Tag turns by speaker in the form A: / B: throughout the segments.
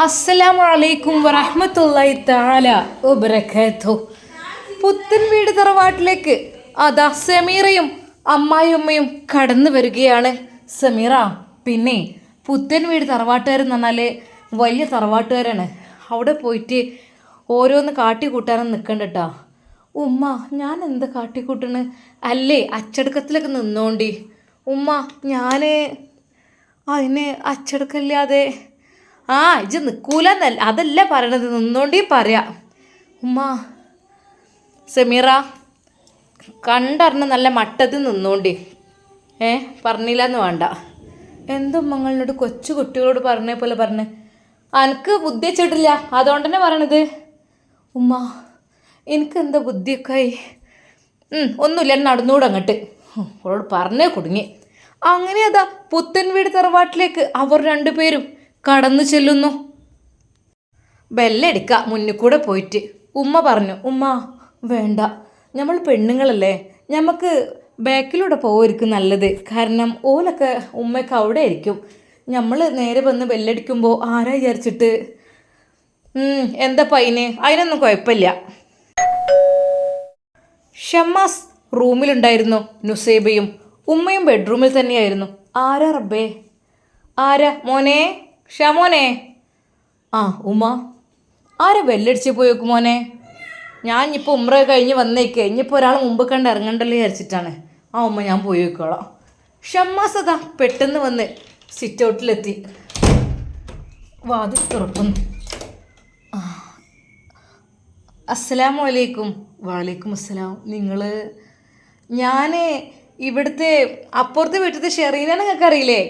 A: അസ്സലാമു അലൈക്കും വറഹ്മത്തുള്ളാഹി തആല വബറകാതുഹു. പുത്തൻ വീട് തറവാട്ടിലേക്ക് അതാ സമീറയും അമ്മായിയമ്മയും കടന്നു വരികയാണ്. സമീറ, പിന്നെ പുത്തൻ വീട് തറവാട്ടുകാരെന്ന് പറഞ്ഞാൽ വലിയ തറവാട്ടുകാരാണ്. അവിടെ പോയിട്ട് ഓരോന്ന് കാട്ടിക്കൂട്ടാനും നിൽക്കണ്ടട്ടാ. ഉമ്മ, ഞാൻ എന്താ കാട്ടിക്കൂട്ടണ്? അല്ലേ അച്ചടക്കത്തിലൊക്കെ നിന്നോണ്ടി ഉമ്മ. ഞാൻ അതിന് അച്ചടക്കമില്ലാതെ ഇജ്ജ് നിൽക്കൂലെന്നല്ല, അതല്ല പറയണത്, നിന്നോണ്ടേ പറയാം ഉമ്മ. സമീറ, കണ്ടറിഞ്ഞ് നല്ല മട്ടത്തിൽ നിന്നോണ്ടി. പറഞ്ഞില്ല എന്ന് വേണ്ട. എന്തുമ്മങ്ങളോട് കൊച്ചു കുട്ടികളോട് പറഞ്ഞ പോലെ പറഞ്ഞ് എനിക്ക് ബുദ്ധി വെച്ചിട്ടില്ല, അതുകൊണ്ട് തന്നെ പറയണത് ഉമ്മ. എനിക്കെന്താ ബുദ്ധിയൊക്കെ ആയി? ഒന്നുമില്ല, നടന്നുകൂടെ അങ്ങോട്ട്. അവളോട് പറഞ്ഞേ കുടുങ്ങി. അങ്ങനെ അതാ പുത്തൻ വീട് തറവാട്ടിലേക്ക് അവർ രണ്ടുപേരും കടന്നു ചെല്ലുന്നു. ബെല്ലടിക്ക മുന്നിൽ കൂടെ പോയിട്ട് ഉമ്മ പറഞ്ഞു, ഉമ്മ വേണ്ട, നമ്മൾ പെണ്ണുങ്ങളല്ലേ, നമുക്ക് ബാക്കിലൂടെ പോയിരിക്കും നല്ലത്. കാരണം ഓലൊക്കെ ഉമ്മയൊക്കെ അവിടെ ആയിരിക്കും. നമ്മൾ നേരെ വന്ന് ബെല്ലടിക്കുമ്പോൾ ആരാ വിചാരിച്ചിട്ട്. എന്താ അതിനൊന്നും കുഴപ്പമില്ല. ഷമ്മാസ് റൂമിലുണ്ടായിരുന്നു. നുസൈബയും ഉമ്മയും ബെഡ്റൂമിൽ തന്നെയായിരുന്നു. ആരാ റബ്ബേ? ആരാ മോനെ? ഷമോനെ. ഉമ്മ. ആരാ ബെല്ലടിച്ച് പോയി നോക്കും മോനെ? ഞാൻ ഇപ്പോൾ ഉമ്ര കഴിഞ്ഞ് വന്നേക്കേ, ഇനിയിപ്പോൾ ഒരാൾ മുമ്പ് കണ്ട് ഇറങ്ങണ്ടല്ലോ വിചാരിച്ചിട്ടാണ്. ഉമ്മ, ഞാൻ പോയി നോക്കോളാം. ഷമ്മാസ് അതാ പെട്ടെന്ന് വന്ന് സിറ്റ് ഔട്ടിലെത്തി. വാതിൽ തുറക്കുന്നു. അസ്സലാമു അലൈക്കും. വലൈക്കും അസ്സലാം. നിങ്ങൾ? ഞാൻ ഇവിടുത്തെ അപ്പുറത്തെ വീട്ടിലത്തെ ഷെറീനെ നിങ്ങൾക്ക് അറിയില്ലേ?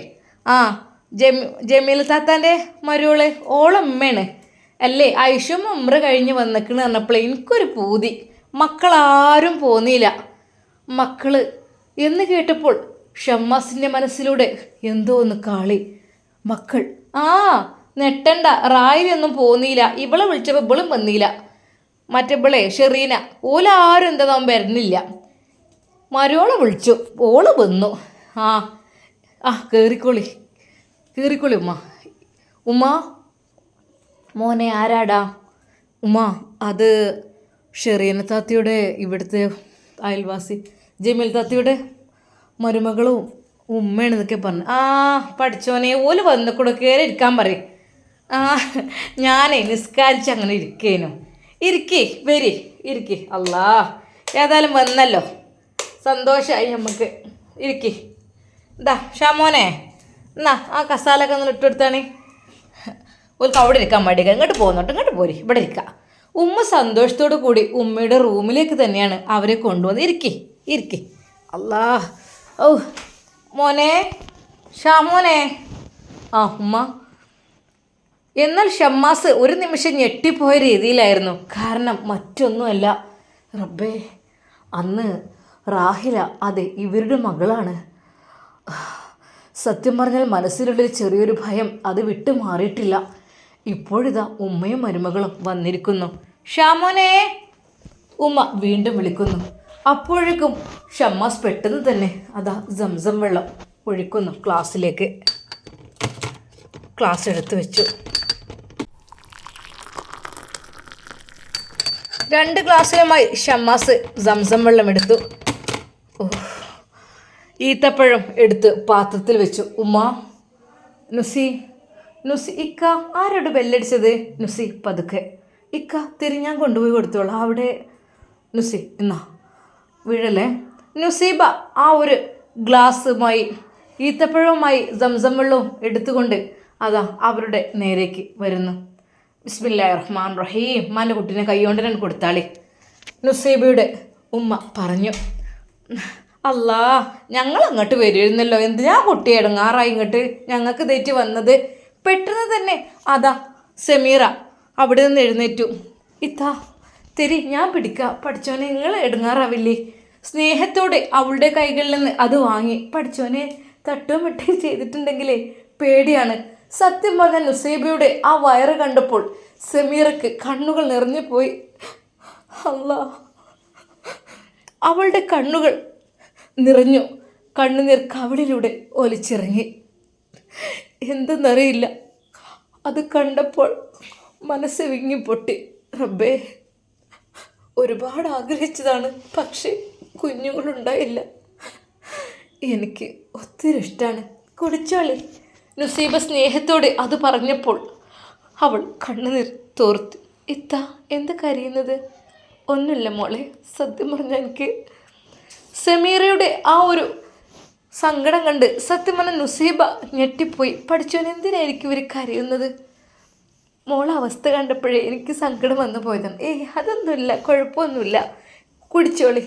A: ജമീൽ താത്താൻ്റെ മരുവള്, ഓളമ്മയാണ് അല്ലേ? ഐഷും ഉമ്ര കഴിഞ്ഞ് വന്നിക്കണെന്ന് പറഞ്ഞപ്പോൾ എനിക്കൊരു പൂതി. മക്കളാരും പോന്നില്ല. മക്കള് എന്ന് കേട്ടപ്പോൾ ഷമ്മാസിൻ്റെ മനസ്സിലൂടെ എന്തോ ഒന്ന് കാളി. മക്കൾ നെട്ടണ്ട, റായിലൊന്നും പോന്നില്ല. ഇവളെ വിളിച്ചപ്പോൾ ഇവളും വന്നില്ല. മറ്റേ ഷെറീന, ഓലാരും എന്താ വരുന്നില്ല. മരോളെ വിളിച്ചു, ഓള് വന്നു. കയറിക്കോളി ഉമ്മ. ഉമ്മ മോനെ, ആരാടാ? ഉമ്മ, അത് ഷെറീന താത്തിയുടെ ഇവിടുത്തെ അയൽവാസി ജമീൽ താത്തിയുടെ മരുമകളും ഉമ്മയാണെന്നൊക്കെ പറഞ്ഞു. പഠിച്ചോനെ, ഓല് വന്നക്കൂടെ കയറി ഇരിക്കാൻ പറയും. ഞാനേ നിസ്കാരിച്ച് അങ്ങനെ ഇരിക്കേനു. ഇരിക്കേ. അല്ലാ, ഏതായാലും വന്നല്ലോ, സന്തോഷമായി നമുക്ക്. ഇരിക്കേ. ഇതാ ഷാമോനെ, എന്നാ കസാലൊക്കെ ഒന്ന് ഇട്ടെടുത്താണ്. ഓൾക്ക് അവിടെ ഇരിക്കാൻ മടിക്കുക. ഇങ്ങോട്ട് പോരി, ഇവിടെ ഇരിക്കുക. ഉമ്മ സന്തോഷത്തോടു കൂടി ഉമ്മയുടെ റൂമിലേക്ക് തന്നെയാണ് അവരെ കൊണ്ടുവന്ന്. ഇരിക്കേ. അല്ലാ, മോനെ, ഷാമോനെ. ഉമ്മ. എന്നാൽ ഷമ്മാസ് ഒരു നിമിഷം ഞെട്ടിപ്പോയ രീതിയിലായിരുന്നു. കാരണം മറ്റൊന്നുമല്ല, റബ്ബേ, അന്ന് റാഹില അതെ ഇവരുടെ മകളാണ്. സത്യം പറഞ്ഞാൽ മനസ്സിലുള്ളൊരു ചെറിയൊരു ഭയം അത് വിട്ടു മാറിയിട്ടില്ല. ഇപ്പോഴിതാ ഉമ്മയും മരുമകളും വന്നിരിക്കുന്നു. ഷാമോനെ, ഉമ്മ വീണ്ടും വിളിക്കുന്നു. അപ്പോഴേക്കും ഷമ്മാസ് പെട്ടെന്ന് തന്നെ അതാ സംസം വെള്ളം ഒഴിക്കുന്നു ഗ്ലാസ്സിലേക്ക്. ഗ്ലാസ് എടുത്തു വെച്ചു. 2 ഗ്ലാസ്സിലുമായി ഷമ്മാസ് സംസം വെള്ളം എടുത്തു. ഈത്തപ്പഴം എടുത്ത് പാത്രത്തിൽ വെച്ചു. ഉമ്മ. നുസി. ഇക്ക, ആരോട് ബെല്ലടിച്ചത്? നുസി പതുക്കെ. ഇക്ക, തിരിഞ്ഞാൻ കൊണ്ടുപോയി കൊടുത്തോളാം അവിടെ. നുസി, എന്നാ വീഴല്ലേ. നുസീബ ഒരു ഗ്ലാസ്സുമായി ഈത്തപ്പഴവുമായി സംസം വെള്ളവും എടുത്തുകൊണ്ട് അതാ അവരുടെ നേരേക്ക് വരുന്നു. ബിസ്മില്ലാഹിർ റഹ്മാനിർ റഹീം. ഉമ്മാൻ്റെ കുട്ടീനെ കൈകൊണ്ട് തന്നെ കൊടുത്താളി, നുസൈബയുടെ ഉമ്മ പറഞ്ഞു. അല്ലാ, ഞങ്ങൾ അങ്ങോട്ട് വരുന്നല്ലോ, എന്തിനാ കുട്ടി ഇടങ്ങാറായി ഇങ്ങോട്ട് ഞങ്ങൾക്ക് തെറ്റി വന്നത്. പെട്ടെന്ന് തന്നെ അതാ സമീറ അവിടെ നിന്ന് എഴുന്നേറ്റു. ഇത്താ ഞാൻ പിടിക്കാം. പഠിച്ചോനെ, നിങ്ങൾ ഇടങ്ങാറാവില്ലേ? സ്നേഹത്തോടെ അവളുടെ കൈകളിൽ നിന്ന് അത് വാങ്ങി. പഠിച്ചോനെ, തട്ടും വെട്ടി ചെയ്തിട്ടുണ്ടെങ്കിലേ പേടിയാണ്. സത്യം പറഞ്ഞ നുസൈബയുടെ വയറ് കണ്ടപ്പോൾ സമീറക്ക് കണ്ണുകൾ നിറഞ്ഞു പോയി. അല്ലാ, അവളുടെ കണ്ണുകൾ നിറഞ്ഞു. കണ്ണുനീർ കവിളിലൂടെ ഒലിച്ചിറങ്ങി. എന്തെന്നറിയില്ല, അത് കണ്ടപ്പോൾ മനസ്സ് വിങ്ങിപ്പൊട്ടി. റബ്ബേ, ഒരുപാട് ആഗ്രഹിച്ചതാണ്, പക്ഷേ കുഞ്ഞുങ്ങളുണ്ടായില്ല. എനിക്ക് ഒത്തിരി ഇഷ്ടമാണ്, കുടിച്ചോളി. നുസൈബ സ്നേഹത്തോടെ അത് പറഞ്ഞപ്പോൾ അവൾ കണ്ണുനീർ തോർത്ത്. ഇത്ത എന്ത് കരയുന്നത്? ഒന്നുമില്ല മോളെ, സത്യം പറഞ്ഞാൽ എനിക്ക് സമീറയുടെ ആ ഒരു സങ്കടം കണ്ട് സത്യം പറഞ്ഞ നുസൈബ ഞെട്ടിപ്പോയി. പഠിച്ചോൻ എന്തിനായിരിക്കും ഇവർ കരയുന്നത്? മോളെ അവസ്ഥ കണ്ടപ്പോഴേ എനിക്ക് സങ്കടം വന്നു പോയതാണ്. അതൊന്നുമില്ല, കുഴപ്പമൊന്നുമില്ല, കുടിച്ചോളി.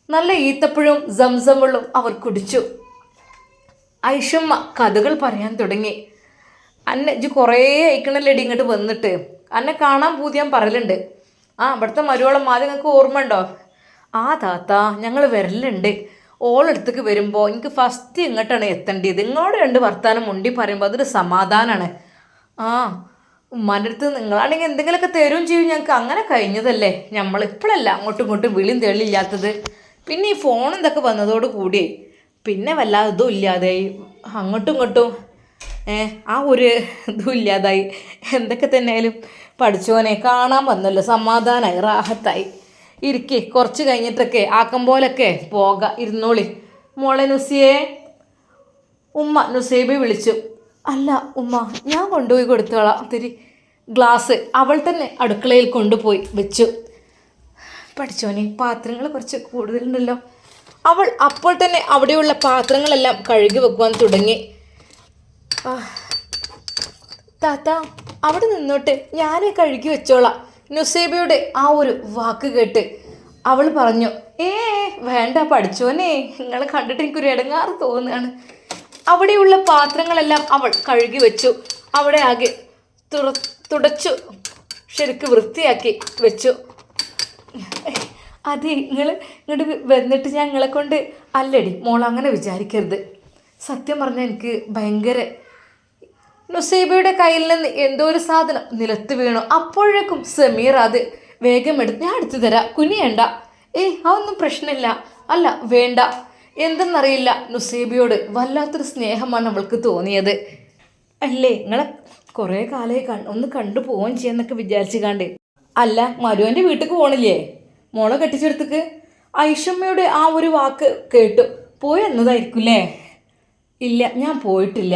A: നല്ല ഈത്തപ്പഴവും സംസം വെള്ളം അവർ കുടിച്ചു. ഐഷമ്മ കഥകൾ പറയാൻ തുടങ്ങി. അന്നെ ഇജ്ജ് കുറേ അയക്കണല്ലേടി ഇങ്ങോട്ട് വന്നിട്ട്, അന്നെ കാണാൻ പൂതിയാൻ പറയലുണ്ട്. ഇവിടുത്തെ മരുവോളം ആദ്യം നിങ്ങൾക്ക് ഓർമ്മ ഉണ്ടോ? താത്ത ഞങ്ങൾ വരലുണ്ട്. ഓളെടുത്തേക്ക് വരുമ്പോൾ എനിക്ക് ഫസ്റ്റ് ഇങ്ങോട്ടാണ് എത്തേണ്ടത്. ഇങ്ങോട്ട് രണ്ട് വർത്താനം മുണ്ടി പറയുമ്പോൾ അതൊരു സമാധാനമാണ്. ഉമ്മാൻ്റെ അടുത്ത് നിങ്ങളാണെങ്കിൽ എന്തെങ്കിലുമൊക്കെ തരും ചെയ്യും, ഞങ്ങൾക്ക് അങ്ങനെ കഴിഞ്ഞതല്ലേ. നമ്മളിപ്പോഴല്ല അങ്ങോട്ടും ഇങ്ങോട്ടും വിളിയും തെളിയില്ലാത്തത്. പിന്നെ ഈ ഫോൺ എന്തൊക്കെ വന്നതോട് കൂടി പിന്നെ വല്ലാതെ ഇതും ഇല്ലാതായി, അങ്ങോട്ടും ഇങ്ങോട്ടും ഒരു ഇതും ഇല്ലാതായി. എന്തൊക്കെ തന്നെയായാലും പഠിച്ചോനെ കാണാൻ വന്നല്ലോ, സമാധാനമായി, റാഹത്തായി. ഇരിക്കേ, കുറച്ച് കഴിഞ്ഞിട്ടൊക്കെ ആക്കം പോലൊക്കെ പോകാം, ഇരുന്നോളി. മോളെ നുസിയെ, ഉമ്മ നുസൈബെ വിളിച്ചു. അല്ല ഉമ്മ, ഞാൻ കൊണ്ടുപോയി കൊടുത്തോളാം. ഒത്തിരി ഗ്ലാസ് അവൾ തന്നെ അടുക്കളയിൽ കൊണ്ടുപോയി വെച്ചു. പഠിച്ചോനെ, പാത്രങ്ങൾ കുറച്ച് കൂടുതലുണ്ടല്ലോ. അവൾ അപ്പോൾ തന്നെ അവിടെയുള്ള പാത്രങ്ങളെല്ലാം കഴുകി വെക്കുവാൻ തുടങ്ങി. താത്ത അവിടെ നിന്നോട്ട്, ഞാനേ കഴുകി വെച്ചോളാം. നുസൈബയുടെ ആ ഒരു വാക്ക് കേട്ട് അവൾ പറഞ്ഞു, വേണ്ട പഠിച്ചോനെ, നിങ്ങളെ കണ്ടിട്ട് എനിക്കൊരു ഇടങ്ങാറ് തോന്നുകയാണ്. അവിടെയുള്ള പാത്രങ്ങളെല്ലാം അവൾ കഴുകി വെച്ചു. അവിടെ ആകെ തുടച്ചു ശരിക്ക് വൃത്തിയാക്കി വെച്ചു. അതെ, ഇങ്ങോട്ട് വന്നിട്ട് ഞങ്ങളെ കൊണ്ട് അല്ലടി മോൾ, അങ്ങനെ വിചാരിക്കരുത്. സത്യം പറഞ്ഞാൽ എനിക്ക് ഭയങ്കര നുസൈബയുടെ കയ്യിൽ നിന്ന് എന്തോ ഒരു സാധനം നിലത്ത് വീണു. അപ്പോഴേക്കും സമീർ അത് വേഗം എടുത്ത്, ഞാൻ എടുത്തു തരാം, കുനിയണ്ട. അതൊന്നും പ്രശ്നമില്ല. അല്ല വേണ്ട, എന്തെന്നറിയില്ല, നുസൈബയോട് വല്ലാത്തൊരു സ്നേഹമാണ് അവൾക്ക് തോന്നിയത്. അല്ലേ, നിങ്ങളെ കുറേ കാലമായി ഒന്ന് കണ്ടു പോവുകയും ചെയ്യാന്നൊക്കെ വിചാരിച്ചു കണ്ട്. അല്ല, മരുവൻ്റെ വീട്ടിൽ പോകണില്ലേ മോളെ കെട്ടിച്ചെടുത്തേക്ക്? ഐഷമ്മയുടെ ആ ഒരു വാക്ക് കേട്ടു. പോയി എന്നതായിരിക്കില്ലേ? ഇല്ല, ഞാൻ പോയിട്ടില്ല.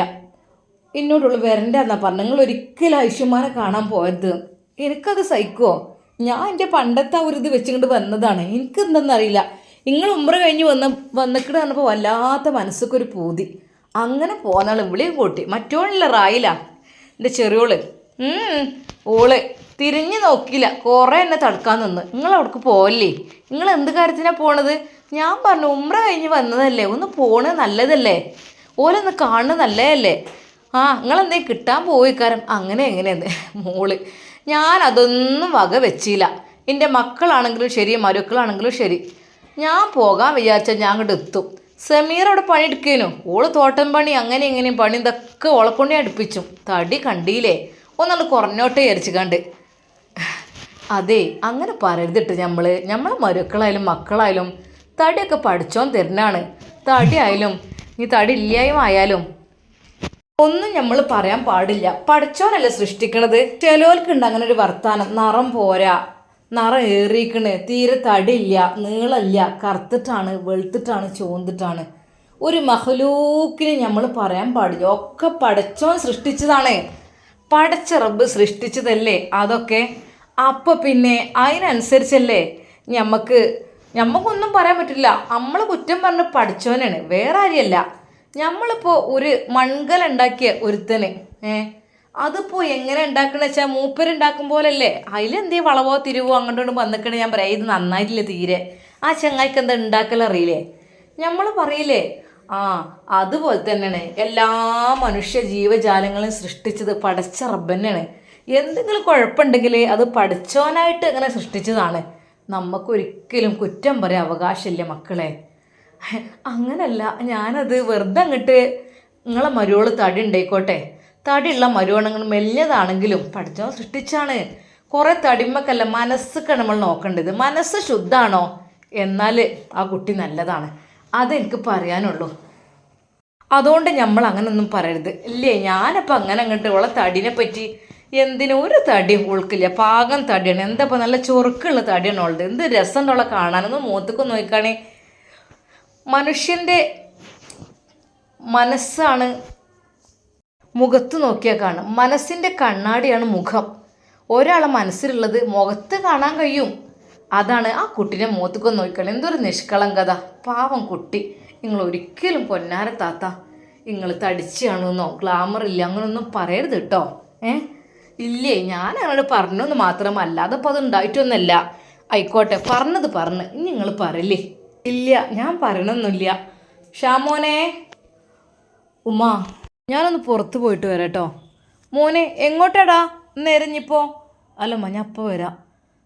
A: എന്നോടുള്ള വരണ്ടെന്നാ പറഞ്ഞു. നിങ്ങൾ ഒരിക്കലും ഐഷമ്മാനെ കാണാൻ പോയത്. എനിക്കത് സഹിക്കുമോ? ഞാൻ എൻ്റെ പണ്ടത്തെ ഒരു ഇത് വെച്ചുകൊണ്ട് വന്നതാണ്. എനിക്കെന്തെന്നറിയില്ല, നിങ്ങൾ ഉമ്ര കഴിഞ്ഞ് വന്നിക്കിട്ട് പറഞ്ഞപ്പോൾ വല്ലാത്ത മനസ്സൊക്കെ പൂതി. അങ്ങനെ പോന്നാൾ വിളിയും കൂട്ടി. മറ്റോളില്ല റായില്ല, എൻ്റെ ചെറിയോള്. ഓള് തിരിഞ്ഞു നോക്കിയില്ല, കുറേ എന്നെ തടുക്കാൻ നിന്ന്. നിങ്ങൾ അവിടേക്ക് പോവല്ലേ? നിങ്ങൾ എന്ത് കാര്യത്തിനാണ് പോണത്? ഞാൻ പറഞ്ഞു ഉമ്ര കഴിഞ്ഞ് വന്നതല്ലേ, ഒന്ന് പോണത് നല്ലതല്ലേ, ഓലൊന്ന് കാണുന്നത് നല്ലതല്ലേ. നിങ്ങളെന്തേ കിട്ടാൻ പോയി കാരം അങ്ങനെ എങ്ങനെയെന്ന് മോള്. ഞാൻ അതൊന്നും വക വെച്ചില്ല. എൻ്റെ മക്കളാണെങ്കിലും ശരി, മരുക്കളാണെങ്കിലും ശരി, ഞാൻ പോകാൻ വിചാരിച്ചാൽ ഞാൻ അങ്ങോട്ട് എത്തും. സമീർ അവിടെ പണിയെടുക്കേനു. ഓള് തോട്ടം പണി അങ്ങനെ എങ്ങനെയും പണി ഇതൊക്കെ ഓളക്കൊണ്ടേ അടുപ്പിച്ചു. തടി കണ്ടില്ലേ, ഒന്നാണ് കുറഞ്ഞോട്ടെ വിചാരിച്ചു കണ്ട്. അതെ, അങ്ങനെ പറയരുതിട്ട്. നമ്മളെ മരുക്കളായാലും മക്കളായാലും തടിയൊക്കെ പഠിച്ചോൻ തരുന്നതാണ്. തടി ആയാലും നീ തടി ഇല്ലായ്മയായാലും ഒന്നും നമ്മൾ പറയാൻ പാടില്ല. പഠിച്ചോനല്ലേ സൃഷ്ടിക്കണത്. ചിലവർക്കുണ്ട് അങ്ങനെ ഒരു വർത്താനം, നിറം പോരാ, നിറം ഏറിയിക്കണ്, തീരെ തടിയില്ല, നീളമില്ല, കറുത്തിട്ടാണ്, വെളുത്തിട്ടാണ്, ചോന്നിട്ടാണ്. ഒരു മഹലൂക്കിന് നമ്മൾ പറയാൻ പാടില്ല. ഒക്കെ പഠിച്ചോൻ സൃഷ്ടിച്ചതാണ്. പടച്ച റബ്ബ് സൃഷ്ടിച്ചതല്ലേ അതൊക്കെ. അപ്പോൾ പിന്നെ അതിനനുസരിച്ചല്ലേ ഞമ്മക്കൊന്നും പറയാൻ പറ്റില്ല. നമ്മൾ കുറ്റം പറഞ്ഞ് പഠിച്ചോനാണ്, വേറെ ആരെയല്ല. നമ്മളിപ്പോൾ ഒരു മൺകലുണ്ടാക്കിയ ഒരുത്തന് അതിപ്പോൾ എങ്ങനെ ഉണ്ടാക്കണമെന്ന് വെച്ചാൽ മൂപ്പരുണ്ടാക്കും പോലല്ലേ. അതിലെന്തേ വളവോ തിരിവോ അങ്ങോട്ടും വന്നിക്കണേ ഞാൻ പറയാം, ഇത് നന്നായിട്ടില്ല തീരെ, ആ ചങ്ങായിക്ക് എന്താ ഉണ്ടാക്കലറിയില്ലേ, നമ്മൾ പറയില്ലേ. അതുപോലെ തന്നെയാണ് എല്ലാ മനുഷ്യ ജീവജാലങ്ങളും സൃഷ്ടിച്ചത് പടച്ച റബ്ബന്നെയാണ്. എന്തെങ്കിലും കുഴപ്പമുണ്ടെങ്കിൽ അത് പഠിച്ചോനായിട്ട് അങ്ങനെ സൃഷ്ടിച്ചതാണ്. നമുക്കൊരിക്കലും കുറ്റം പറയാൻ അവകാശമില്ല മക്കളെ. അങ്ങനല്ല, ഞാനത് വെറുതെ അങ്ങോട്ട് നിങ്ങളെ മരുവോള് തടി ഉണ്ടായിക്കോട്ടെ, തടിയുള്ള മരുവാണെങ്കിൽ മെല്ലതാണെങ്കിലും പഠിച്ചോ സൃഷ്ടിച്ചാണ്. കുറേ തടിമക്കല്ല, മനസ്സൊക്കെ നമ്മൾ നോക്കേണ്ടത്. മനസ്സ് ശുദ്ധമാണോ എന്നാൽ ആ കുട്ടി നല്ലതാണ്. അതെനിക്ക് പറയാനുള്ളൂ. അതുകൊണ്ട് നമ്മൾ അങ്ങനൊന്നും പറയരുത് ഇല്ലേ. ഞാനപ്പോൾ അങ്ങനെ അങ്ങോട്ട് ഉള്ള തടിനെ പറ്റി എന്തിനും ഒരു തടിയും ഉൾക്കില്ല, പാകം തടിയാണ്. എന്താ ഇപ്പോൾ നല്ല ചൊറുക്കുള്ള തടിയാണ് ഉള്ളത്. എന്ത് രസമുള്ള കാണാനൊന്നും മുഖത്തേക്ക് നോക്കുകയാണെ. മനുഷ്യൻ്റെ മനസ്സാണ് മുഖത്ത് നോക്കിയാൽ കാണും. മനസ്സിൻ്റെ കണ്ണാടിയാണ് മുഖം. ഒരാളെ മനസ്സിലുള്ളത് മുഖത്ത് കാണാൻ കഴിയും. അതാണ് ആ കുട്ടീനെ മുഖത്തേക്ക് നോക്കിക്കളെ. എന്തൊരു നിഷ്കളങ്കത, പാവം കുട്ടി. നിങ്ങൾ ഒരിക്കലും പൊന്നാര താത്ത നിങ്ങൾ തടിച്ചാണെന്നോ ഗ്ലാമർ ഇല്ല അങ്ങനൊന്നും പറയരുത് കേട്ടോ. ഇല്ലേ, ഞാൻ അങ്ങോട്ട് പറഞ്ഞൊന്ന് മാത്രമല്ല, അതപ്പോൾ അത് ഉണ്ടായിട്ടൊന്നുമല്ല. ആയിക്കോട്ടെ, പറഞ്ഞത് പറഞ്ഞ് ഇനി നിങ്ങൾ പറയില്ലേ. ഇല്ല, ഞാൻ പറയണമെന്നില്ല. ഷാമോനെ, ഉമ്മ ഞാനൊന്ന് പുറത്ത് പോയിട്ട് വരാം കേട്ടോ. മോനെ എങ്ങോട്ടാടാ നേരഞ്ഞിപ്പോൾ? അല്ലമ്മ ഞാൻ അപ്പോൾ വരാം.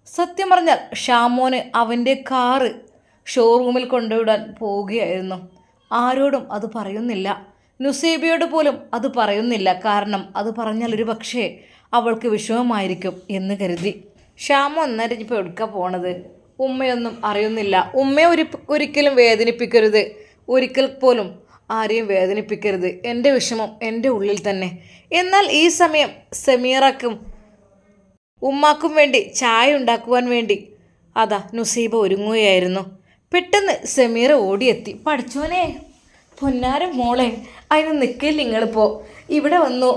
A: സത്യം പറഞ്ഞാൽ ഷാമോന് അവൻ്റെ കാറ് ഷോറൂമിൽ കൊണ്ടുവിടാൻ പോവുകയായിരുന്നു. ആരോടും അത് പറയുന്നില്ല. നുസൈബയോട് പോലും അത് പറയുന്നില്ല. കാരണം അത് പറഞ്ഞാൽ ഒരു പക്ഷേ അവൾക്ക് വിഷമമായിരിക്കും എന്ന് കരുതി. ഷാമോ അന്നേരം ഇപ്പോൾ എടുക്കാൻ പോണത് ഉമ്മയൊന്നും അറിയുന്നില്ല. ഉമ്മയെ ഒരിക്കലും വേദനിപ്പിക്കരുത്, ഒരിക്കൽ പോലും ആരെയും വേദനിപ്പിക്കരുത്. എൻ്റെ വിഷമം എൻ്റെ ഉള്ളിൽ തന്നെ. എന്നാൽ ഈ സമയം സമീറക്കും ഉമ്മാക്കും വേണ്ടി ചായ ഉണ്ടാക്കുവാൻ വേണ്ടി അതാ നുസൈബ ഒരുങ്ങുകയായിരുന്നു. പെട്ടെന്ന് സമീറ ഓടിയെത്തി. പഠിച്ചോനെ, പൊന്നാരം മോളെ, അതിന് നിൽക്കില്ല നിങ്ങളിപ്പോൾ. ഇവിടെ വന്നു,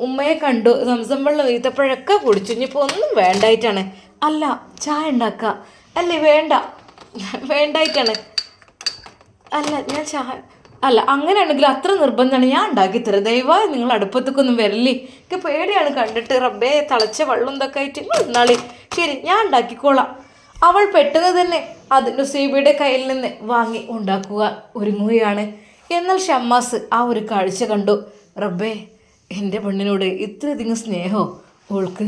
A: ഉമ്മയെ കണ്ടു, സംസം വെള്ളം വീത്തപ്പോഴൊക്കെ കുടിച്ചു. ഇനിയിപ്പോൾ ഒന്നും വേണ്ടായിട്ടാണ്. അല്ല, ചായ ഉണ്ടാക്കുക അല്ലേ? വേണ്ടായിട്ടാണ്. അല്ല ഞാൻ ചായ അല്ല, അങ്ങനെയാണെങ്കിൽ അത്ര നിർബന്ധമാണ്, ഞാൻ ഉണ്ടാക്കിത്തരാം. ദയവായി നിങ്ങൾ അടുപ്പത്തേക്കൊന്നും വരല്ലേ, എനിക്ക് പേടിയാണ് കണ്ടിട്ട്. റബ്ബേ, തിളച്ച വെള്ളം ഇതൊക്കെ ആയിട്ട് നിങ്ങൾ ഇന്നാളി. ശരി, ഞാൻ ഉണ്ടാക്കിക്കോളാം. അവൾ പെട്ടെന്ന് തന്നെ അത് നുസൈബയുടെ കയ്യിൽ നിന്ന് വാങ്ങി ഉണ്ടാക്കുക ഒരുങ്ങുകയാണ്. എന്നാൽ ഷമ്മാസ് ആ ഒരു കാഴ്ച കണ്ടു. റബ്ബേ, എൻ്റെ പെണ്ണിനോട് ഇത്രയധികം സ്നേഹമോ ഓൾക്ക്?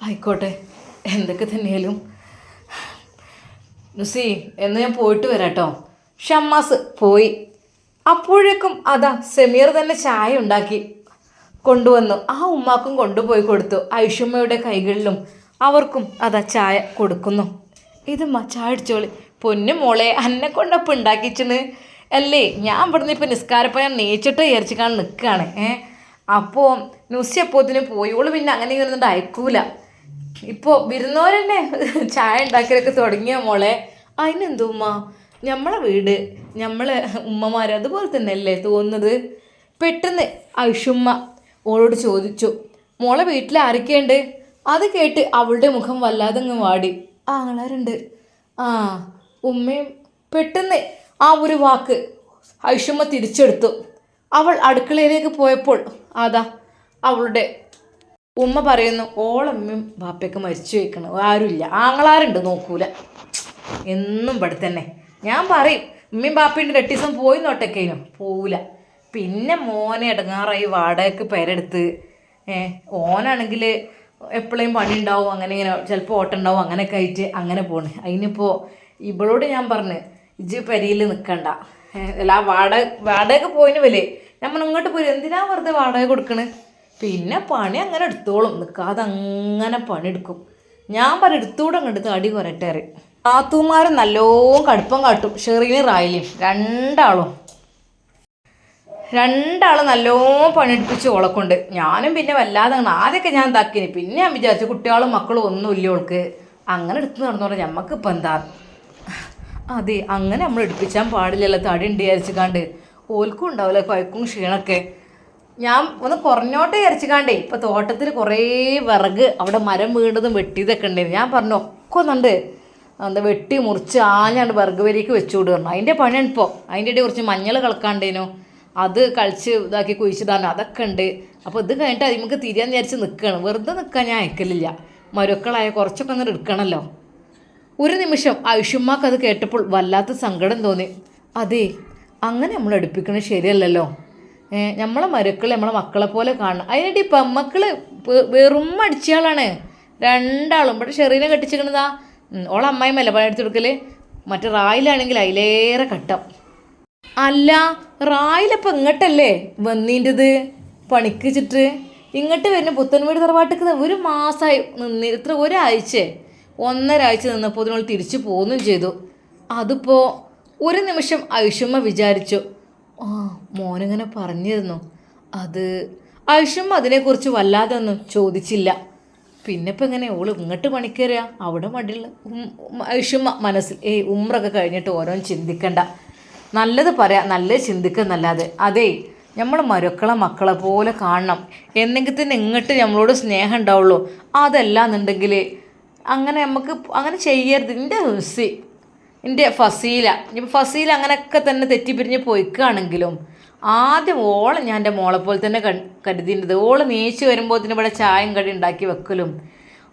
A: ആയിക്കോട്ടെ, എന്തൊക്കെ തന്നെയാലും നുസി എന്ന് ഞാൻ പോയിട്ട് വരാം കേട്ടോ. ഷമ്മാസ് പോയി. അപ്പോഴേക്കും അതാ സമീർ തന്നെ ചായ ഉണ്ടാക്കി കൊണ്ടുവന്നു. ആ ഉമ്മാക്കും കൊണ്ടുപോയി കൊടുത്തു. ഐഷുമ്മയുടെ കൈകളിലും അവർക്കും അതാ ചായ കൊടുക്കുന്നു. ഇതുമ്മ ചായ അടിച്ചോളി. പൊന്നു മോളെ, അന്നെ കൊണ്ടപ്പം ഉണ്ടാക്കിച്ചിന് അല്ലേ? ഞാൻ ഇവിടുന്ന് ഇപ്പം നിസ്കാരപ്പോ ഞാൻ നീച്ചിട്ട് വിചാരിച്ചിക്കാണ് നിൽക്കുകയാണ്. അപ്പോൾ നുസി അപ്പോത്തിന് പോയോളൂ. പിന്നെ അങ്ങനെ ഇങ്ങനൊന്നും അയക്കൂല. ഇപ്പോൾ വിരുന്നോരെന്നെ ചായ ഉണ്ടാക്കിയൊക്കെ തുടങ്ങിയ മോളെ. അതിനെന്തോ ഉമ്മ, നമ്മളെ വീട് നമ്മളെ ഉമ്മമാർ അതുപോലെ തന്നെ അല്ലേ തോന്നുന്നത്? പെട്ടെന്ന് ഐഷുമ്മ ഓളോട് ചോദിച്ചു, മോളെ വീട്ടിൽ ആരൊക്കെയുണ്ട്? അത് കേട്ട് അവളുടെ മുഖം വല്ലാതെ അങ്ങ് വാടി. ആങ്ങളാരുണ്ട്. ആ, ഉമ്മയും. പെട്ടെന്ന് ആ ഒരു വാക്ക് ഐഷുമ്മ തിരിച്ചെടുത്തു. അവൾ അടുക്കളയിലേക്ക് പോയപ്പോൾ അതാ അവളുടെ ഉമ്മ പറയുന്നു, ഓളമ്മയും ബാപ്പയൊക്കെ മരിച്ചു വയ്ക്കണം, ആരുമില്ല, ആങ്ങളാരുണ്ട്, നോക്കൂല. എന്നും ഇവിടെ തന്നെ ഞാൻ പറയും, ഉമ്മയും ബാപ്പയുണ്ട്, 8 ദിവസം പോയി നോട്ടൊക്കെയും പോവില്ല. പിന്നെ മോനെ ഇടങ്ങാറായി വാടകയ്ക്ക് പേരെടുത്ത്. ഓനാണെങ്കിൽ എപ്പോഴും പണി ഉണ്ടാവും, അങ്ങനെ ഇങ്ങനെ ചിലപ്പോൾ ഓട്ടം ഉണ്ടാവും, അങ്ങനെയൊക്കെ ആയിട്ട് അങ്ങനെ പോണ്. അതിനിപ്പോൾ ഇവളോട് ഞാൻ പറഞ്ഞു, ഇജ്ജ് പെരിയിൽ നിൽക്കണ്ട, അല്ല വാടകയ്ക്ക് പോയിന് വിലേ നമ്മൾ ഇങ്ങോട്ട് പോയി എന്തിനാ വെറുതെ വാടക കൊടുക്കണേ? പിന്നെ പണി അങ്ങനെ എടുത്തോളും, നിൽക്കാതെ അങ്ങനെ പണിയെടുക്കും. ഞാൻ പറയും എടുത്തൂടെ അങ്ങോട്ട് തടി കുറയട്ടെ അറിയും. നാത്തൂമാർ നല്ലോണം കടുപ്പം കാട്ടും. ഷെറീനും റായിലും രണ്ടാളും നല്ലോണം പണിയെടുപ്പിച്ച് ഓളക്കൊണ്ട്. ഞാനും പിന്നെ വല്ലാതെ ആദ്യമൊക്കെ ഞാൻ താക്കിനി. പിന്നെ ഞാൻ വിചാരിച്ചു കുട്ടികളും മക്കളും ഒന്നുമില്ല ഓൾക്ക്, അങ്ങനെ എടുത്ത് നടന്നോളാം, ഞമ്മക്കിപ്പോൾ എന്താ. അതെ, അങ്ങനെ നമ്മൾ എടുപ്പിച്ചാൻ പാടില്ലല്ലോ, തടി ഉണ്ട് വിചാരിച്ചിക്കാണ്ട്. ഓൽക്കും ഉണ്ടാവില്ല കുഴക്കും ക്ഷീണമൊക്കെ. ഞാൻ ഒന്ന് കുറഞ്ഞോട്ടെ വിചാരിച്ചിക്കാണ്ടേ. ഇപ്പോൾ തോട്ടത്തിൽ കുറേ വിറക് അവിടെ മരം വീണതും വെട്ടിയതൊക്കെ ഉണ്ടായിരുന്നു. ഞാൻ പറഞ്ഞു ഒക്കെ ഒന്നുണ്ട്, എന്താ വെട്ടി മുറിച്ച് ആഞ്ഞാണ്ട് വിറക് വരിക്ക് വെച്ചു വിടുകയാണ്. അതിൻ്റെ പണിയാണ് ഇപ്പോൾ. അതിൻ്റെ ഇടയിൽ കുറച്ച് മഞ്ഞൾ കളക്കാണ്ടേനോ, അത് കളിച്ച് ഇതാക്കി കുഴിച്ചിടാനോ അതൊക്കെ ഉണ്ട്. അപ്പോൾ ഇത് കഴിഞ്ഞിട്ട് അതിമക്ക് തിരിയാൻ വിചാരിച്ച് നിൽക്കുകയാണ്. വെറുതെ നിൽക്കാൻ ഞാൻ അയക്കലില്ല, മരുക്കളായ കുറച്ചൊക്കെ അങ്ങനെ എടുക്കണമല്ലോ. ഒരു നിമിഷം ഐഷുമ്മാക്ക് അത് കേട്ടപ്പോൾ വല്ലാത്ത സങ്കടം തോന്നി. അതെ, അങ്ങനെ നമ്മൾ അടുപ്പിക്കണത് ശരിയല്ലല്ലോ. നമ്മളെ മരുക്കൾ നമ്മളെ മക്കളെ പോലെ കാണണം. അതിനിടെ ഇപ്പം മക്കൾ വെറും അടിച്ചയാളാണ് രണ്ടാളും. ഇവിടെ ഷെറീനെ കെട്ടിച്ചിരിക്കണതാ ഓളെ അമ്മായിമല്ല പണിയെടുത്ത് കൊടുക്കൽ. മറ്റേ റായിലാണെങ്കിൽ അതിലേറെ കട്ടം. അല്ല, റായിലപ്പം ഇങ്ങോട്ടല്ലേ വന്നീൻ്റെത് പണിക്ക് വെച്ചിട്ട്? ഇങ്ങോട്ട് വരുന്ന പുത്തൻവീട് തറവാട്ടിക്ക് 1 മാസമായി നിന്ന്, ഇത്ര ഒരാഴ്ച 1.5 ആഴ്ച നിന്നപ്പോൾ അതിനോട് തിരിച്ചു പോകുകയും ചെയ്തു. അതിപ്പോൾ ഒരു നിമിഷം ഐഷുമ്മ വിചാരിച്ചു, ആ മോനിങ്ങനെ പറഞ്ഞിരുന്നു. അത് ആവശ്യം അതിനെക്കുറിച്ച് വല്ലാതെ ഒന്നും ചോദിച്ചില്ല. പിന്നെ ഇപ്പം എങ്ങനെ ഓള് ഇങ്ങോട്ട് പണിക്കറിയ അവിടെ മടിയുള്ള ആവശ്യം മനസ്സിൽ ഉമ്രൊക്കെ കഴിഞ്ഞിട്ട് ഓരോന്ന് ചിന്തിക്കണ്ട, നല്ലത് പറയാം, നല്ലത് ചിന്തിക്കുന്നല്ലാതെ. അതേ നമ്മൾ മക്കളെ പോലെ കാണണം, എന്നെങ്കിൽ തന്നെ ഇങ്ങോട്ട് നമ്മളോട് സ്നേഹം ഉണ്ടാവുള്ളൂ. അതല്ല എന്നുണ്ടെങ്കിൽ അങ്ങനെ നമുക്ക് അങ്ങനെ ചെയ്യരുത്. എൻ്റെ ഹുസി, എൻ്റെ ഫസീല, ഇപ്പം ഫസീല അങ്ങനെയൊക്കെ തന്നെ തെറ്റിപ്പിരിഞ്ഞ് പോയിക്കുകയാണെങ്കിലും ആദ്യം ഓളെ ഞാൻ എൻ്റെ മോളെ പോലെ തന്നെ കരുതിയിട്ടത്. ഓള് നീച്ച് വരുമ്പോഴത്തേനും ഇവിടെ ചായയും കടി ഉണ്ടാക്കി വെക്കലും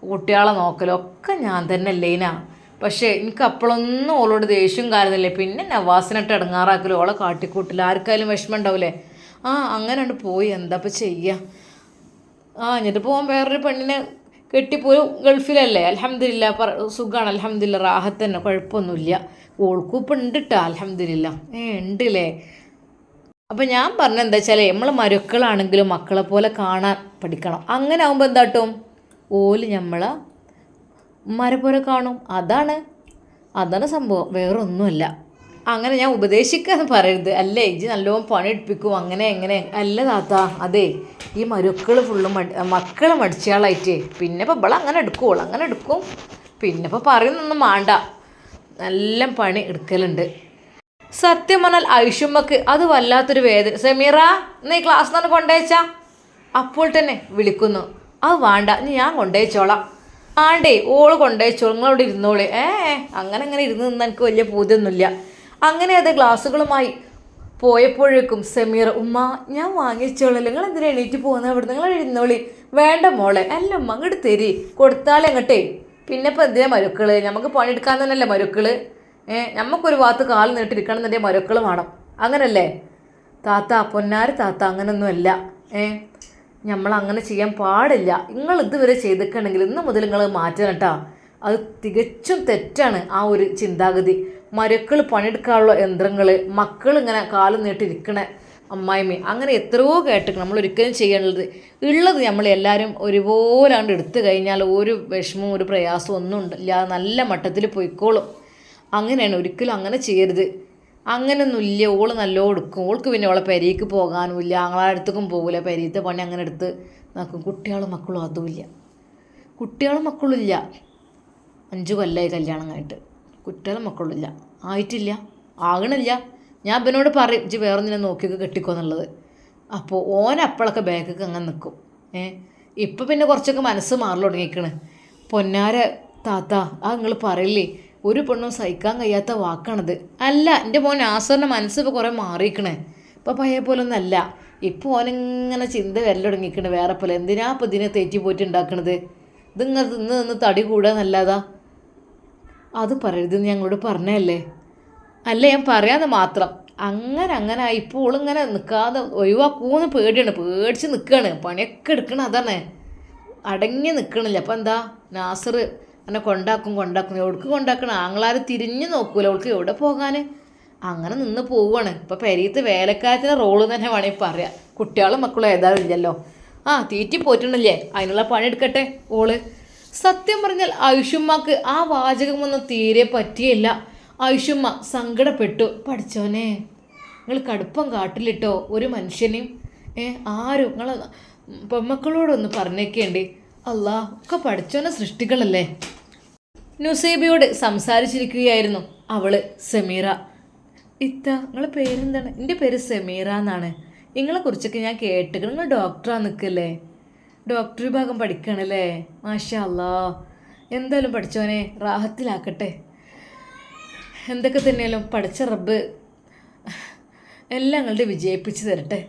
A: കുട്ടികളെ നോക്കലും ഒക്കെ ഞാൻ തന്നെ അല്ലേനാ. പക്ഷേ എനിക്ക് അപ്പോഴൊന്നും ഓളോട് ദേഷ്യം കാര്യമില്ലേ. പിന്നെ നവാസിനിട്ട് ഇടങ്ങാറാക്കലും ഓളെ കാട്ടിക്കൂട്ടില്ല, ആർക്കായാലും വിഷമം ഉണ്ടാവില്ലേ. അങ്ങനെ പോയി, എന്താ ഇപ്പം ചെയ്യുക. എന്നിട്ട് പോകാൻ വേറൊരു പെണ്ണിനെ കെട്ടിപ്പോയി ഗൾഫിലല്ലേ. അൽഹംദുലില്ലാ സുഖമാണ്, അൽഹംദുലില്ലാ റാഹത്ത് തന്നെ, കുഴപ്പമൊന്നുമില്ല. ഓൾക്കും ഇപ്പം ഉണ്ട് കേട്ടോ, അൽഹംദുലില്ലാ ഉണ്ടല്ലേ. അപ്പം ഞാൻ പറഞ്ഞത് എന്താ വെച്ചാൽ നമ്മൾ മക്കളാണെങ്കിലും മക്കളെ പോലെ കാണാൻ പഠിക്കണം. അങ്ങനെ ആകുമ്പോൾ എന്താട്ടും ഓല് നമ്മളെ ഉമ്മാരെ പോലെ കാണും. അതാണ് സംഭവം, വേറൊന്നുമല്ല. അങ്ങനെ ഞാൻ ഉപദേശിക്കാന്ന് പറയരുത്, അല്ലേ ഇജ്ജ് നല്ലോണം പണിയെടുപ്പിക്കും അങ്ങനെ എങ്ങനെ അല്ല താത്ത. അതെ ഈ ഫുള്ളും മക്കൾ മടിച്ചയാളായിട്ട് പിന്നെ ഇപ്പം ഇവളെ അങ്ങനെ എടുക്കും. പിന്നെ ഇപ്പം പറയുന്നൊന്നും വേണ്ട, നല്ല പണി എടുക്കലുണ്ട്. സത്യം പറഞ്ഞാൽ ഐഷുമ്മക്ക് അത് വല്ലാത്തൊരു വേദന. സെമീറ നീ ക്ലാസ് നിന്ന് കൊണ്ടുവച്ചാ അപ്പോൾ തന്നെ വിളിക്കുന്നു. അത് വേണ്ട, ഞാൻ കൊണ്ടുവച്ചോളാം. ആണ്ടേ ഓള് കൊണ്ടുവച്ചോളൂ, നിങ്ങളവിടെ ഇരുന്നോളെ. അങ്ങനെ ഇരുന്ന് നിന്ന് എനിക്ക് വലിയ പൂതിയൊന്നുമില്ല. അങ്ങനെ അത് ഗ്ലാസ്സുകളുമായി പോയപ്പോഴേക്കും സെമീറ ഉമ്മ ഞാൻ വാങ്ങിച്ചോളല്ലേ, നിങ്ങൾ എന്തിനാ എണീറ്റ് പോകുന്നത്, അവിടെ നിങ്ങൾ ഇരുന്നോളി. വേണ്ട മോളെ, അല്ല ഉമ്മ അങ്ങോട്ട് തരി, കൊടുത്താലേ അങ്ങോട്ടേ. പിന്നെ ഇപ്പം എന്തിനാ മരുക്കള്, നമുക്ക് പണിയെടുക്കാൻ തന്നെയല്ലേ മരുക്കള്. നമുക്കൊരു ഭാഗത്ത് കാല് നീട്ടിരിക്കണം എന്നുണ്ടെങ്കിൽ മരുക്കൾ വേണം, അങ്ങനല്ലേ താത്ത, പൊന്നാര് താത്ത. അങ്ങനൊന്നുമല്ല. നമ്മളങ്ങനെ ചെയ്യാൻ പാടില്ല. നിങ്ങൾ ഇതുവരെ ചെയ്തിട്ടുണ്ടെങ്കിൽ ഇന്ന് മുതൽ നിങ്ങൾ മാറ്റണം കേട്ടോ. അത് തികച്ചും തെറ്റാണ് ആ ഒരു ചിന്താഗതി. മരുക്കൾ പണിയെടുക്കാനുള്ള യന്ത്രങ്ങൾ, മക്കൾ ഇങ്ങനെ കാലം നീട്ടിരിക്കണ അമ്മായിമ്മ, അങ്ങനെ എത്രയോ കേട്ടിരിക്കണം. നമ്മൾ ഒരിക്കലും ചെയ്യാനുള്ളത് ഉള്ളത് നമ്മൾ എല്ലാവരും ഒരുപോലെ കണ്ട് എടുത്തു കഴിഞ്ഞാൽ ഒരു വിഷമവും ഒരു പ്രയാസവും ഒന്നും ഇല്ലാതെ നല്ല മട്ടത്തിൽ പോയിക്കോളും. അങ്ങനെയാണ്, ഒരിക്കലും അങ്ങനെ ചെയ്യരുത്. അങ്ങനെയൊന്നുമില്ല. ഓള് നല്ലോ എടുക്കും. ഓൾക്ക് പിന്നെ ഓളെ പെരയ്ക്ക് പോകാനുമില്ല, ആങ്ങളെ അടുത്തേക്കും പോകില്ല. പെരയത്തെ പണി അങ്ങനെ എടുത്ത് നോക്കും. കുട്ടികളും മക്കളും ഇല്ല. 5 കൊല്ലമായി കല്യാണം കഴിഞ്ഞിട്ട്, കുട്ടികളും മക്കളുമില്ല, ആയിട്ടില്ല, ആകണില്ല. ഞാൻ ഇവനോട് പറയും ഇജ്ജ് വേറൊന്നിനെ നോക്കിയൊക്കെ കെട്ടിക്കോന്നുള്ളത്. അപ്പോൾ ഓനപ്പോഴൊക്കെ ബാക്കൊക്കെ അങ്ങനെ നിൽക്കും. ഇപ്പം പിന്നെ കുറച്ചൊക്കെ മനസ്സ് മാറൽ തുടങ്ങിയിരിക്കണ്. പൊന്നാര താത്ത, നിങ്ങൾ പറയില്ലേ, ഒരു പെണ്ണും സഹിക്കാൻ കഴിയാത്ത വാക്കാണത്. അല്ല, എൻ്റെ മോൻ ആസറിൻ്റെ മനസ്സ് ഇപ്പോൾ കുറേ മാറിയിരിക്കണേ. ഇപ്പോൾ പഴയ പോലെ ഒന്നല്ല. ഇപ്പോൾ ഓനിങ്ങനെ ചിന്ത വരൽ തുടങ്ങിയിരിക്കണേ വേറെ പോലെ. എന്തിനാ ഇപ്പോൾ ഇതിനെ തെറ്റി പോയിട്ട് ഉണ്ടാക്കണത്, ഇതിങ്ങനെ നിന്ന് തടി കൂടാ നല്ലതാ. അത് പറയരുത് ഞങ്ങളോട് പറഞ്ഞല്ലേ. അല്ല, ഞാൻ പറയാമെന്ന് മാത്രം. അങ്ങനെ ഇപ്പോൾ ഓളിങ്ങനെ നിൽക്കാതെ ഒഴിവാക്കൂന്ന് പേടിച്ച് നിൽക്കുകയാണ്. പണിയൊക്കെ എടുക്കണം, അതാണ്, അടങ്ങി നിൽക്കണില്ല. അപ്പം എന്താ നാസർ എന്നെ കൊണ്ടാക്കും. എവിടേക്ക് കൊണ്ടാക്കണം, ആങ്ങളാർ തിരിഞ്ഞ് നോക്കൂല. അവൾക്ക് എവിടെ പോകാൻ, അങ്ങനെ നിന്ന് പോവുകയാണ്. ഇപ്പോൾ പെരീത്ത് വേലക്കാരത്തിൻ്റെ റോള് തന്നെ വേണമെങ്കിൽ പറയാം. കുട്ടികളും മക്കളും ഏതായാലും ഇല്ലല്ലോ. തീറ്റി പോയിട്ടുണ്ടല്ലേ, അതിനുള്ള പണി എടുക്കട്ടെ ഓള്. സത്യം പറഞ്ഞാൽ ഐഷുമ്മക്ക് ആ വാചകമൊന്നും തീരെ പറ്റിയില്ല. ഐഷുമ്മ സങ്കടപ്പെട്ടു. പഠിച്ചോനെ, നിങ്ങൾ കടുപ്പം കാട്ടിലിട്ടോ ഒരു മനുഷ്യനെയും. ആരും നിങ്ങളെ പെമ്മക്കളോടൊന്ന് പറഞ്ഞേക്കേണ്ടി. അല്ലാ, ഒക്കെ പഠിച്ചോനെ സൃഷ്ടികളല്ലേ. നുസൈബയോട് സംസാരിച്ചിരിക്കുകയായിരുന്നു അവള് സെമീറ. ഇത്ത, നിങ്ങളെ പേരെന്താണ്? എൻ്റെ പേര് സെമീറ എന്നാണ്. നിങ്ങളെക്കുറിച്ചൊക്കെ ഞാൻ കേട്ടിട്ട്, നിങ്ങൾ ഡോക്ടറാണ് നിൽക്കല്ലേ, ഡോക്ടർ വിഭാഗം പഠിക്കണല്ലേ. മാഷാ അല്ലാ, എന്തായാലും പഠിച്ചോനെ റാഹത്തിലാക്കട്ടെ. എന്തൊക്കെ തന്നെയാലും പഠിച്ച റബ്ബ് എല്ലാം നിങ്ങളുടെ വിജയിപ്പിച്ച് തരട്ടെ,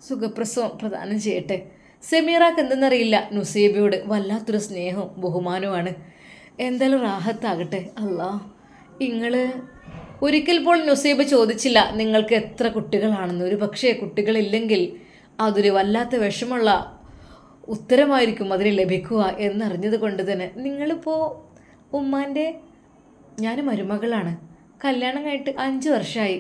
A: സുഖപ്രസവം പ്രദാനം ചെയ്യട്ടെ. സെമീറാക്ക് എന്തെന്നറിയില്ല, നുസൈബയോട് വല്ലാത്തൊരു സ്നേഹവും ബഹുമാനവുമാണ്. എന്തായാലും റാഹത്താകട്ടെ. അല്ലാ, നിങ്ങൾ ഒരിക്കൽ പോൾ നുസൈബ് ചോദിച്ചില്ല നിങ്ങൾക്ക് എത്ര കുട്ടികളാണെന്ന്. ഒരു പക്ഷേ കുട്ടികളില്ലെങ്കിൽ അതൊരു വല്ലാത്ത വിഷമുള്ള ഉത്തരമായിരിക്കും അതിന് ലഭിക്കുക എന്നറിഞ്ഞത് കൊണ്ട് തന്നെ നിങ്ങളിപ്പോൾ ഉമ്മാൻ്റെ, ഞാൻ മരുമകളാണ്, കല്യാണം കഴിഞ്ഞിട്ട് 5 വർഷമായി.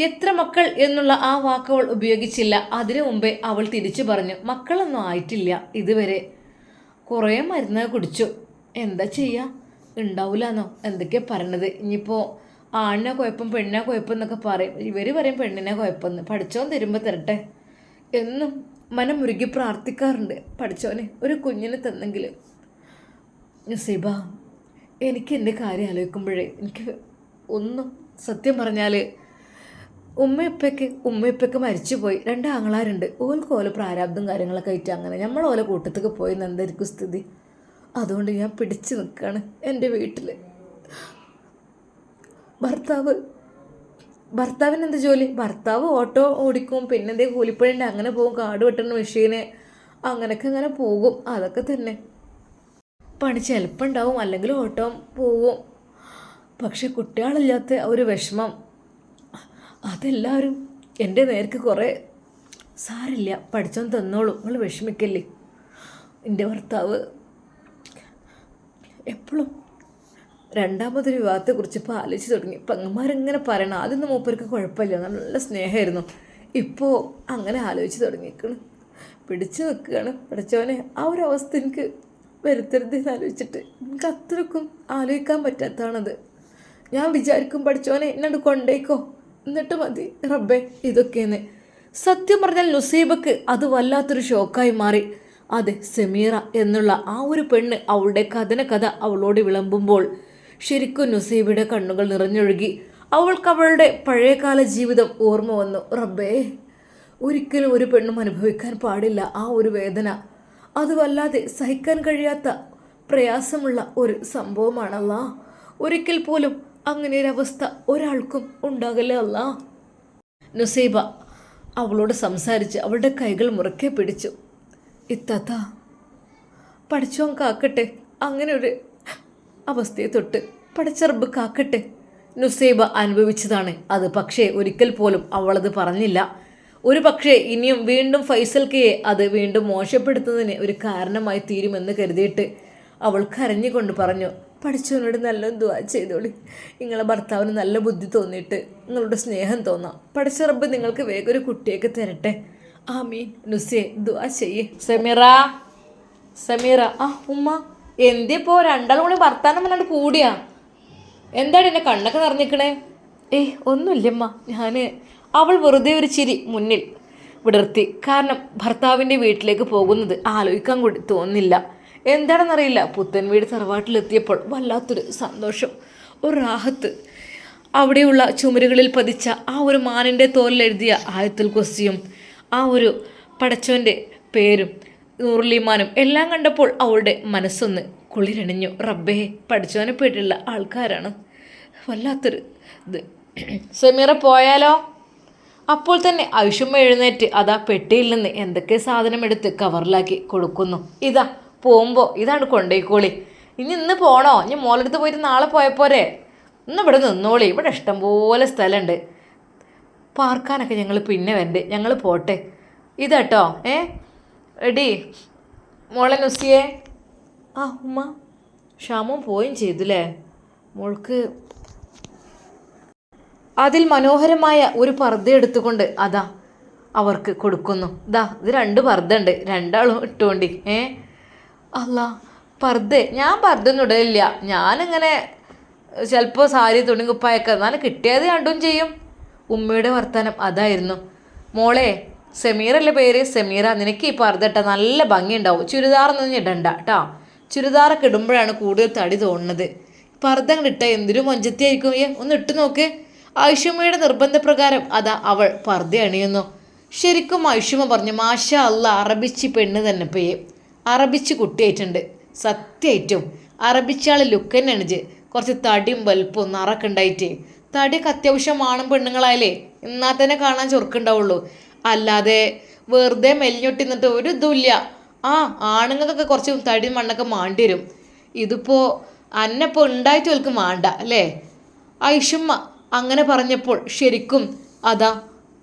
A: എത്ര മക്കൾ എന്നുള്ള ആ വാക്കവൾ ഉപയോഗിച്ചില്ല. അതിനു മുമ്പേ അവൾ തിരിച്ചു പറഞ്ഞു, മക്കളൊന്നും ആയിട്ടില്ല ഇതുവരെ. കുറേ മരുന്ന് കുടിച്ചു, എന്താ ചെയ്യുക, ഉണ്ടാവില്ലെന്നോ എന്തൊക്കെയാണ് പറയണത്. ഇനിയിപ്പോൾ ആണിനാ കുഴപ്പം പെണ്ണിനാ കുഴപ്പം എന്നൊക്കെ പറയും. ഇവർ പറയും പെണ്ണിനാ കുഴപ്പമെന്ന്. പഠിച്ചോൻ തരുമ്പോൾ തരട്ടെ എന്നും മനം മുരുകി പ്രാർത്ഥിക്കാറുണ്ട്. പഠിച്ചോനെ ഒരു കുഞ്ഞിനെ തന്നെങ്കിൽ. നസീബ, എനിക്ക് എൻ്റെ കാര്യം ആലോചിക്കുമ്പോഴേ എനിക്ക് ഒന്നും സത്യം പറഞ്ഞാൽ ഉമ്മയപ്പൊക്കെ മരിച്ചുപോയി. 2 ആങ്ങളാരുണ്ട്. ഓല പ്രാരാബ്ദം കാര്യങ്ങളൊക്കെ ആയിട്ട് അങ്ങനെ നമ്മൾ ഓല കൂട്ടത്തേക്ക് പോയി എന്തായിരിക്കും സ്ഥിതി. അതുകൊണ്ട് ഞാൻ പിടിച്ചു നിൽക്കുകയാണ് എൻ്റെ വീട്ടിൽ. ഭർത്താവിന് എന്ത് ജോലി? ഭർത്താവ് ഓട്ടോ ഓടിക്കും, പിന്നെ എന്തേ കൂലിപ്പണിയുണ്ട്, അങ്ങനെ പോകും. കാട് വെട്ടുന്ന മെഷീന് അങ്ങനെയൊക്കെ അങ്ങനെ പോകും. അതൊക്കെ തന്നെ പണി. ചിലപ്പോൾ ഉണ്ടാവും, അല്ലെങ്കിൽ ഓട്ടോ പോകും. പക്ഷെ കുട്ടികളില്ലാത്ത ഒരു വിഷമം അതെല്ലാവരും എൻ്റെ നേർക്ക് കുറേ സാരില്ല, പഠിച്ചോന്ന് തന്നോളൂ, നിങ്ങൾ വിഷമിക്കല്ലേ. എൻ്റെ ഭർത്താവ് എപ്പോഴും രണ്ടാമതൊരു വിവാഹത്തെക്കുറിച്ച് ഇപ്പോൾ ആലോചിച്ച് തുടങ്ങി. പെങ്ങന്മാരിങ്ങനെ പറയണം. ആദ്യമൊന്നും മൂപ്പർക്ക് കുഴപ്പമില്ല, നല്ല സ്നേഹമായിരുന്നു. ഇപ്പോൾ അങ്ങനെ ആലോചിച്ച് തുടങ്ങിയിരിക്കണം. പിടിച്ചു നിൽക്കുകയാണ്. പഠിച്ചവനെ ആ ഒരു അവസ്ഥ എനിക്ക് വരുത്തരുതെന്ന് ആലോചിച്ചിട്ട് എനിക്ക് അത്രക്കും ആലോചിക്കാൻ പറ്റാത്തതാണത്. ഞാൻ വിചാരിക്കും പഠിച്ചവനെ എന്നോട് കൊണ്ടേക്കോ, എന്നിട്ട് മതി റബ്ബേ ഇതൊക്കെയെന്ന്. സത്യം പറഞ്ഞാൽ നുസൈബക്ക് അത് വല്ലാത്തൊരു ഷോക്കായി മാറി. അതെ, സമീറ എന്നുള്ള ആ ഒരു പെണ്ണ് അവളുടെ കഥ അവളോട് വിളമ്പുമ്പോൾ ശരിക്കും നുസൈബയുടെ കണ്ണുകൾ നിറഞ്ഞൊഴുകി. അവൾക്ക് അവളുടെ പഴയകാല ജീവിതം ഓർമ്മ വന്നു. റബ്ബേ, ഒരിക്കലും ഒരു പെണ്ണും അനുഭവിക്കാൻ പാടില്ല ആ ഒരു വേദന. അത് വല്ലാതെ സഹിക്കാൻ കഴിയാത്ത പ്രയാസമുള്ള ഒരു സംഭവമാണല്ലാ. ഒരിക്കൽ പോലും അങ്ങനെ ഒരവസ്ഥ ഒരാൾക്കും ഉണ്ടാകില്ല അല്ലാ. നുസൈബ അവളോട് സംസാരിച്ച് അവളുടെ കൈകൾ മുറുക്കെ പിടിച്ചു. ഇത്താത്ത, പഠിച്ചോൻ കാക്കട്ടെ അങ്ങനെ ഒരു അവസ്ഥയെ തൊട്ട്, പഠിച്ചറബ് കാക്കട്ടെ. നുസൈബ അനുഭവിച്ചതാണ് അത്. പക്ഷേ ഒരിക്കൽ പോലും അവളത് പറഞ്ഞില്ല. ഒരു പക്ഷേ ഇനിയും വീണ്ടും ഫൈസൽക്കയെ അത് വീണ്ടും മോശപ്പെടുത്തുന്നതിന് ഒരു കാരണമായി തീരുമെന്ന് കരുതിയിട്ട് അവൾ കരഞ്ഞുകൊണ്ട് പറഞ്ഞു, പഠിച്ചവനോട് നല്ല ദുആ ചെയ്തോളി. നിങ്ങളെ ഭർത്താവിന് നല്ല ബുദ്ധി തോന്നിയിട്ട് നിങ്ങളുടെ സ്നേഹം തോന്നാം. പഠിച്ച റബ്ബ് നിങ്ങൾക്ക് വേഗം ഒരു കുട്ടിയൊക്കെ തരട്ടെ. ആമീൻ. നുസിയെ ദുആ ചെയ്യേ. സമീറ ആ ഉമ്മ എന്തിപ്പോ രണ്ടാളും കൂടി വർത്താനം വല്ലാണ്ട് കൂടിയാ? എന്താണ് എന്നെ കണ്ണൊക്കെ നിറഞ്ഞിക്കണേ? ഒന്നുമില്ലമ്മ. അവൾ വെറുതെ ഒരു ചിരി മുന്നിൽ വിടർത്തി. കാരണം ഭർത്താവിൻ്റെ വീട്ടിലേക്ക് പോകുന്നത് ആലോചിക്കാൻ കൂടി തോന്നില്ല. എന്താണെന്നറിയില്ല, പുത്തൻ വീട് തറവാട്ടിലെത്തിയപ്പോൾ വല്ലാത്തൊരു സന്തോഷം, ഒരു റാഹത്ത്. അവിടെയുള്ള ചുമരുകളിൽ പതിച്ച ആ ഒരു മാനിൻ്റെ തോലിലെഴുതിയ ആയത്തുൽ കുർസിയും ആ ഒരു പടച്ചോൻ്റെ പേരും നൂറുലിമാനും എല്ലാം കണ്ടപ്പോൾ അവളുടെ മനസ്സൊന്ന് കുളിരണിഞ്ഞു. റബ്ബേ, പഠിച്ചവനെ പേട്ടുള്ള ആൾക്കാരാണ്. വല്ലാത്തൊരു ഇത്. സമീറ പോയാലോ? അപ്പോൾ തന്നെ ഐഷുമ്മ എഴുന്നേറ്റ് അതാ പെട്ടിയിൽ നിന്ന് എന്തൊക്കെ സാധനം എടുത്ത് കവറിലാക്കി കൊടുക്കുന്നു. ഇതാ പോകുമ്പോൾ ഇതാണ് കൊണ്ടേക്കോളി. ഇന്ന് പോണോ? ഇനി മോളെടുത്ത് പോയിട്ട് നാളെ പോയപ്പോരെ? ഇന്ന് ഇവിടെ നിന്നോളി, ഇവിടെ ഇഷ്ടംപോലെ സ്ഥലമുണ്ട്. പാർക്കാനൊക്കെ ഞങ്ങൾ പിന്നെ വരണ്ട്, ഞങ്ങൾ പോട്ടെ. ഇതാട്ടോ എടി മോളെ നുസിയെ. ഉമ്മ. ഷാമും പോയും ചെയ്തുല്ലേ? മോൾക്ക് അതിൽ മനോഹരമായ ഒരു പർദ്ദ എടുത്തുകൊണ്ട് അതാ അവർക്ക് കൊടുക്കുന്നു. ഇത് 2 പർദ്ദ ഉണ്ട്, രണ്ടാളും ഇട്ടുകൊണ്ടി. അല്ല, ഞാൻ പർദ്ദൊന്നും ഇടലില്ല. ഞാനിങ്ങനെ ചിലപ്പോൾ സാരി തുണിക്കുപ്പായൊക്കെ എന്നാലും കിട്ടിയത് രണ്ടും ചെയ്യും. ഉമ്മയുടെ വർത്തമാനം അതായിരുന്നു. മോളെ, സമീറല്ലേ പേര്? സമീറ, നിനക്ക് ഈ പർദ്ദ ഇട്ടാൽ നല്ല ഭംഗിയുണ്ടാവും. ചുരിദാറൊന്നും ഇടണ്ട കേട്ടോ. ചുരിദാറൊക്കെ ഇടുമ്പോഴാണ് കൂടുതൽ തടി തോന്നുന്നത്. പർദ്ദ അങ്ങോട്ട് ഇട്ടാൽ എന്തൊരു മൊഞ്ചത്തിയായിരിക്കും. ഒന്ന് ഇട്ട് നോക്ക്. ഐഷുമ്മയുടെ നിർബന്ധപ്രകാരം അതാ അവൾ പർദ്ദ അണിയുന്നു. ശരിക്കും ഐഷുമ്മ പറഞ്ഞു, മാഷാ അല്ലാ, അറബിച്ച് പെണ്ണ് തന്നെ പേയെ. അറബിച്ച് കുട്ടിയായിട്ടുണ്ട് സത്യമായിട്ടും. അറബിച്ചാൾ ലുക്ക് തന്നെ അണിച്ച് കുറച്ച് തടിയും വലുപ്പവും നിറക്കെ ഉണ്ടായിട്ടേ. തടിയൊക്കെ അത്യാവശ്യം ആണും പെണ്ണുങ്ങളായാലേ എന്നാൽ തന്നെ കാണാൻ ചൊറുക്കുണ്ടാവുള്ളൂ. അല്ലാതെ വെറുതെ മെലിഞ്ഞൊട്ടി നിന്നിട്ട് ഒരു ഇതുമില്ല. ആണുങ്ങൾക്കൊക്കെ കുറച്ച് തടി മണ്ണൊക്കെ മാണ്ടി വരും. ഇതിപ്പോൾ അന്നപ്പോൾ ഉണ്ടായിട്ട് അവൾക്ക് മാണ്ട അല്ലേ? ഐഷുമ്മ അങ്ങനെ പറഞ്ഞപ്പോൾ ശരിക്കും അതാ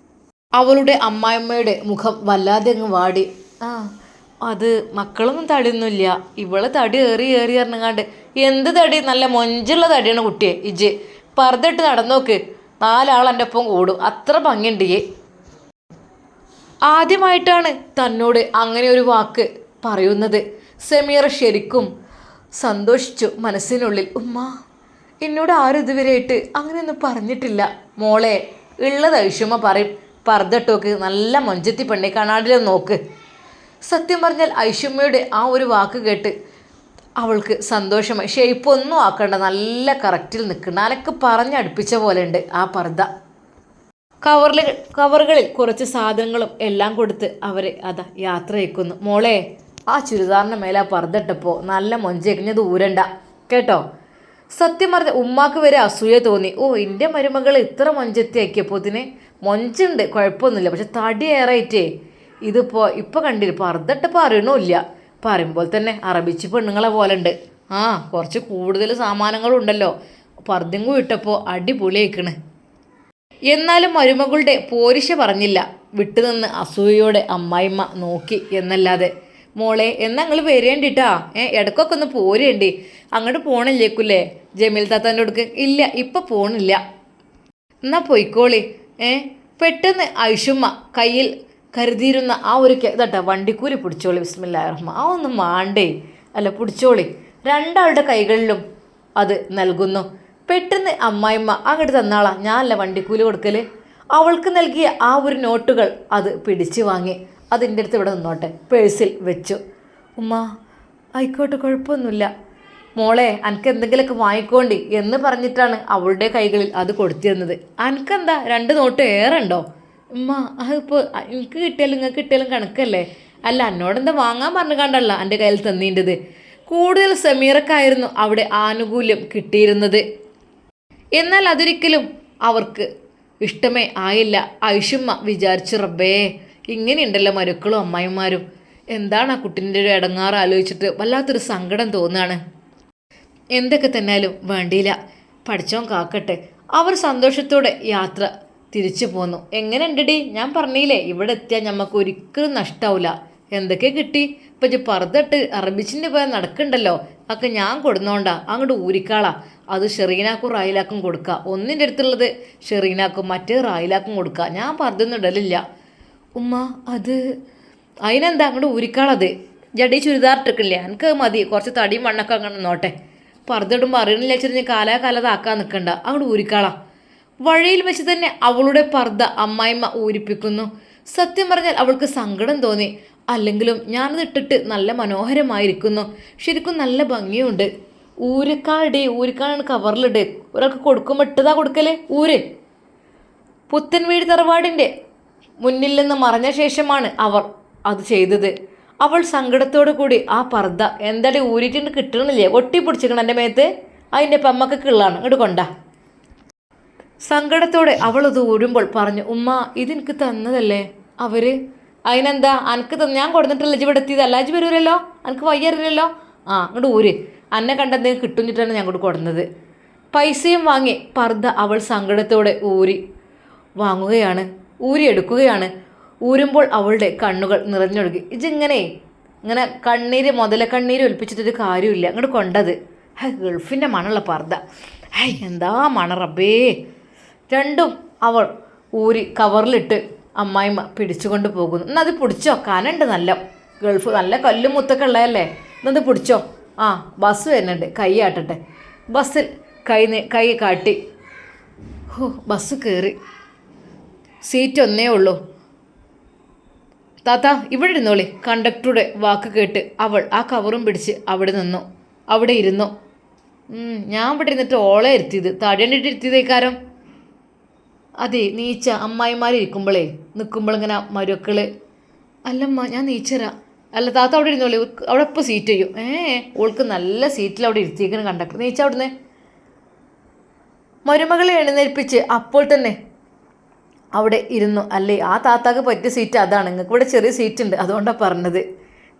A: അവളുടെ അമ്മായിമ്മയുടെ മുഖം വല്ലാതെ അങ്ങ് വാടി. അത് മക്കളൊന്നും തടിയൊന്നുമില്ല, ഇവളെ തടി ഏറി ഇറങ്ങാണ്ട്. എന്ത് തടി? നല്ല മൊഞ്ചുള്ള തടിയാണ് കുട്ടിയെ. ഇജ് പർദ്ദ ഇട്ട് നടന്നോക്ക്, 4 ആൾ എൻ്റെ ഒപ്പം കൂടും. അത്ര ഭംഗിയുണ്ട്. ആദ്യമായിട്ടാണ് തന്നോട് അങ്ങനെ ഒരു വാക്ക് പറയുന്നത്. സമീറ ശരിക്കും സന്തോഷിച്ചു മനസ്സിനുള്ളിൽ. ഉമ്മ എന്നോട് ആരും ഇതുവരെയായിട്ട് അങ്ങനെയൊന്നും പറഞ്ഞിട്ടില്ല മോളെ. ഉള്ളത് ഐഷുമ്മ പറയും. പർദ്ദട്ടോക്ക് നല്ല മൊഞ്ചത്തി പെണ്ണെ കണ്ണാടിലൊന്ന് നോക്ക്. സത്യം പറഞ്ഞാൽ ഐഷുമ്മയുടെ ആ ഒരു വാക്ക് കേട്ട് അവൾക്ക് സന്തോഷമായി. ഷേപ്പൊന്നും ആക്കണ്ട, നല്ല കറക്റ്റിൽ നിൽക്കണ്ട. അനക്ക് പറഞ്ഞടുപ്പിച്ച പോലെ ഉണ്ട് ആ പർദ്ദ. കവറുകളിൽ കുറച്ച് സാധനങ്ങളും എല്ലാം കൊടുത്ത് അവരെ അതാ യാത്ര അയക്കുന്നു. മോളെ, ആ ചുരിദാറിൻ്റെ മേലെ ആ പർദ്ദട്ടപ്പോൾ നല്ല മൊഞ്ചേക്കഞ്ഞത് ഊരണ്ട കേട്ടോ. സത്യം പറഞ്ഞ ഉമ്മാക്ക് വരെ അസൂയ തോന്നി. ഓ, എൻ്റെ മരുമകൾ ഇത്ര മൊഞ്ചത്തി ആക്കിയപ്പോൾ ഇതിന് മൊഞ്ചുണ്ട്, കുഴപ്പമൊന്നുമില്ല, പക്ഷെ തടി ഏറായിട്ടേ ഇപ്പോൾ കണ്ടില്ല പർദ്ദട്ടപ്പോൾ അറിയണമില്ല. പറയുമ്പോൾ തന്നെ അറബിച്ച് പെണ്ണുങ്ങളെ പോലെ ഉണ്ട്. ആ, കുറച്ച് കൂടുതൽ സാമാനങ്ങളുണ്ടല്ലോ. പർദ്ദങ്ങും ഇട്ടപ്പോൾ അടിപൊളിയായിക്കണ്. എന്നാലും മരുമകളുടെ പോരിശ പറഞ്ഞില്ല. വിട്ടുനിന്ന് അസൂയയോടെ അമ്മായിമ്മ നോക്കി എന്നല്ലാതെ. മോളെ, എന്നാ നിങ്ങൾ വരേണ്ടിട്ടാ, ഇടയ്ക്കൊക്കെ ഒന്ന് പോരേണ്ടി. അങ്ങോട്ട് പോണില്ലേക്കുല്ലേ ജമീൽ താത്താൻ്റെ അടുക്ക്? ഇല്ല, ഇപ്പം പോണില്ല. എന്നാ പൊയ്ക്കോളി. പെട്ടെന്ന് ഐഷുമ്മ കയ്യിൽ കരുതിയിരുന്ന ആ ഒരു ഇതട്ടാ വണ്ടിക്കൂലി പിടിച്ചോളി. ബിസ്മില്ലാഹിർ റഹ്മാൻ. ആ ഒന്നും മാണ്ടേ, അല്ല പിടിച്ചോളി. രണ്ടാളുടെ കൈകളിലും അത് നൽകുന്നു. പെട്ടെന്ന് അമ്മായിമ്മ അങ്ങോട്ട് തന്നാളാ, ഞാനല്ല വണ്ടിക്കൂലി കൊടുക്കൽ. അവൾക്ക് നൽകിയ ആ ഒരു നോട്ടുകൾ അത് പിടിച്ചു വാങ്ങി. അതിൻ്റെ അടുത്ത് ഇവിടെ നിന്നോട്ടെ, പേഴ്സിൽ വെച്ചു. ഉമ്മ, ആയിക്കോട്ടെ, കുഴപ്പമൊന്നുമില്ല. മോളെ, അനക്ക് എന്തെങ്കിലുമൊക്കെ വാങ്ങിക്കോണ്ടി എന്ന് പറഞ്ഞിട്ടാണ് അവളുടെ കൈകളിൽ അത് കൊടുത്തിരുന്നത്. അനക്കെന്താ 2 നോട്ട് ഏറെ ഉണ്ടോ? ഉമ്മ, അതിപ്പോൾ എനിക്ക് കിട്ടിയാലും നിങ്ങൾക്ക് കിട്ടിയാലും കണക്കല്ലേ. അല്ല, എന്നോടെന്താ വാങ്ങാൻ പറഞ്ഞു കണ്ടല്ല എൻ്റെ കയ്യിൽ തന്നീണ്ടത്. കൂടുതൽ സമീറക്കായിരുന്നു അവിടെ ആനുകൂല്യം കിട്ടിയിരുന്നത്. എന്നാൽ അതൊരിക്കലും അവർക്ക് ഇഷ്ടമേ ആയില്ല. ഐഷുമ്മ വിചാരിച്ചു, റബ്ബേ, ഇങ്ങനെയുണ്ടല്ലോ മരുക്കളും അമ്മായിമാരും. എന്താണ് ആ കുട്ടീൻ്റെ ഒരു ഇടങ്ങാറ് ആലോചിച്ചിട്ട് വല്ലാത്തൊരു സങ്കടം തോന്നുകയാണ്. എന്തൊക്കെ തന്നാലും വേണ്ടിയില്ല, പഠിച്ചോൻ കാക്കട്ടെ. അവർ സന്തോഷത്തോടെ യാത്ര തിരിച്ചു പോന്നു. എങ്ങനെ ഉണ്ടടി? ഞാൻ പറഞ്ഞില്ലേ, ഇവിടെ എത്തിയാൽ നമുക്ക് ഒരിക്കലും നഷ്ടാവില്ല. എന്തൊക്കെ കിട്ടി? ഇപ്പം പർദ്ദട്ട് അറബിച്ചിൻ്റെ പോയാൽ നടക്കണ്ടല്ലോ. അതൊക്കെ ഞാൻ കൊടുന്നോണ്ടാ. അങ്ങോട്ട് ഊരിക്കാളാ. അത് ഷെറീനാക്കും റായിലാക്കും കൊടുക്കുക. ഒന്നിൻ്റെ അടുത്തുള്ളത് ഷെറീനാക്കും മറ്റേ റായിലാക്കും കൊടുക്കുക. ഞാൻ പർദ്ദൊന്നും ഇടലില്ല. ഉമ്മ, അത് അതിനെന്താ, അങ്ങോട്ട് ഊരിക്കാളത്. ജഡി ചുരിദാർ ഇട്ടിട്ടില്ലേ, എനിക്ക് മതി. കുറച്ച് തടിയും മണ്ണൊക്കെ അങ്ങനെ നോട്ടെ. പർദ്ദ ഇടുമ്പോൾ അറിയണില്ല വെച്ചിട്ട് കാലാകാലതാക്കാൻ നിൽക്കണ്ട. അങ്ങോട്ട് ഊരിക്കാളാം. വഴിയിൽ വെച്ച് തന്നെ അവളുടെ പർദ്ദ അമ്മായിമ്മ ഊരിപ്പിക്കുന്നു. സത്യം പറഞ്ഞാൽ അവൾക്ക് സങ്കടം തോന്നി. അല്ലെങ്കിലും ഞാനത് ഇട്ടിട്ട് നല്ല മനോഹരമായിരിക്കുന്നു, ശരിക്കും നല്ല ഭംഗിയുണ്ട്. ഊരിക്കാണ് കവറിലിട്. ഒരാൾക്ക് കൊടുക്കുമ്പോൾ ഇട്ടതാ കൊടുക്കല്. ഊര്. പുത്തൻ വീട് തറവാടിൻ്റെ മുന്നിൽ നിന്ന് മറഞ്ഞ ശേഷമാണ് അവർ അത് ചെയ്തത്. അവൾ സങ്കടത്തോടു കൂടി ആ പർദ്ദ എന്താടി ഊരിട്ടുണ്ട് കിട്ടണില്ലേ, ഒട്ടിപ്പിടിച്ചിക്കണം എൻ്റെ മേത്ത്. അതിൻ്റെ പെമ്മക്കൊക്കെ ഉള്ളതാണ്, ഇങ്ങോട്ട് കൊണ്ടാ. സങ്കടത്തോടെ അവൾ അത് ഊരുമ്പോൾ പറഞ്ഞു, ഉമ്മ, ഇതെനിക്ക് തന്നതല്ലേ അവർ. അതിനെന്താ, അനക്ക് ഞാൻ കൊടുത്തിട്ടില്ല. ഇവിടെ എത്തിയത് അല്ലാജ് വരൂരല്ലോ, എനിക്ക് വയ്യറില്ലല്ലോ. ആ, അങ്ങോട്ട് ഊര്. അന്നെ കണ്ടെന്തെങ്കിലും കിട്ടുന്നിട്ടാണ് ഞാൻ അങ്ങോട്ട് കൊടുന്നത്. പൈസയും വാങ്ങി പർദ്ദ അവൾ സങ്കടത്തോടെ വാങ്ങുകയാണ്, ഊരിയെടുക്കുകയാണ്. ഊരുമ്പോൾ അവളുടെ കണ്ണുകൾ നിറഞ്ഞൊഴുകി. ഇങ്ങനെ കണ്ണീര് മുതലക്കണ്ണീര് ഒലിപ്പിച്ചിട്ടൊരു കാര്യമില്ല. അങ്ങോട്ട് കൊണ്ടത്. ഗൾഫിൻ്റെ മണമുള്ള പർദ്ദ. എന്താ മണ റബ്ബേ. രണ്ടും അവൾ ഊരി കവറിലിട്ട് അമ്മായിമ്മ പിടിച്ചുകൊണ്ട് പോകുന്നു. എന്നാൽ അത് പിടിച്ചോ, കനുണ്ട് നല്ല. ഗൾഫ് നല്ല കല്ലും മുത്തൊക്കെ ഉള്ളതല്ലേ. എന്നത് പിടിച്ചോ. ആ, ബസ് വരുന്നുണ്ട്, കൈ ആട്ടട്ടെ. ബസ്സിൽ കൈ കാട്ടി. ബസ് കയറി. സീറ്റ് ഒന്നേ ഉള്ളൂ. താത്ത, ഇവിടെ ഇരുന്നോളി. കണ്ടക്ടറുടെ വാക്ക് കേട്ട് അവൾ ആ കവറും പിടിച്ച് അവിടെ ഇരുന്നു. ഞാൻ ഇവിടെ ഇരുന്നിട്ട് ഓളെ ഇരുത്തിയത്, തടയേണ്ടിട്ട് ഇരുത്തിയതേക്കാരം. അതെ, നീച്ച അമ്മായിമാരിക്കുമ്പോഴേ നിൽക്കുമ്പോളിങ്ങനെ മരുക്കള്. അല്ലമ്മ, ഞാൻ നീച്ചരാ. അല്ല താത്ത, അവിടെ ഇരുന്നോളി, അവിടെ ഇപ്പോൾ സീറ്റ് ചെയ്യും. ഓൾക്ക് നല്ല സീറ്റിൽ അവിടെ ഇരുത്തിയിരിക്കണം കണ്ടക്ടർ. നീച്ച അവിടുന്ന്. മരുമകളെ എഴുന്നേൽപ്പിച്ച് അപ്പോൾ തന്നെ അവിടെ ഇരുന്നു. അല്ലേ, ആ താത്താക്ക് പറ്റിയ സീറ്റ് അതാണ്. നിങ്ങൾക്ക് ഇവിടെ ചെറിയ സീറ്റ് ഉണ്ട്, അതുകൊണ്ടാണ് പറഞ്ഞത്.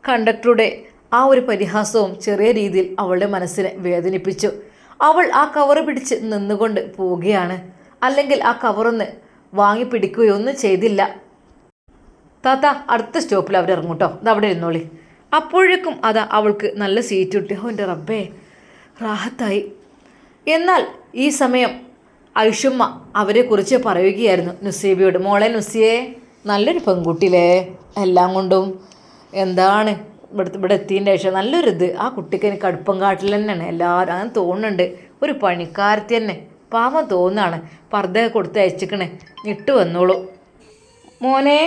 A: കണ്ടക്ടറുടെ ആ ഒരു പരിഹാസവും ചെറിയ രീതിയിൽ അവളുടെ മനസ്സിനെ വേദനിപ്പിച്ചു. അവൾ ആ കവറ് പിടിച്ച് നിന്നുകൊണ്ട് പോവുകയാണ്. അല്ലെങ്കിൽ ആ കവറൊന്ന് വാങ്ങി പിടിക്കുകയോ ഒന്നും ചെയ്തില്ല. താത്ത, അടുത്ത സ്റ്റോപ്പിൽ അവർ ഇറങ്ങും കേട്ടോ, ഇത് അവിടെ ഇരുന്നോളി. അപ്പോഴേക്കും അതാ അവൾക്ക് നല്ല സീറ്റ് കിട്ടി. എൻ്റെ റബ്ബേ, റാഹത്തായി. എന്നാൽ ഈ സമയം ഐഷുമ്മ അവരെക്കുറിച്ച് പറയുകയായിരുന്നു നുസീബയോട്. മോളെ നുസിയെ, നല്ലൊരു പെൺകുട്ടിയില്ലേ, എല്ലാം കൊണ്ടും. എന്താണ് ഇവിടെ എത്തിയതിൻ്റെ ശേഷം നല്ലൊരിത്. ആ കുട്ടിക്ക് എനിക്ക് അടുപ്പം കാട്ടിൽ തന്നെയാണ് എല്ലാവരും, അങ്ങനെ തോന്നുന്നുണ്ട്. ഒരു പണിക്കാരത്തി തന്നെ, പാവം തോന്നാണ്. പർദ്ദ കൊടുത്ത് അയച്ചിക്കണേ, ഇട്ട് വന്നോളൂ. മോനെ,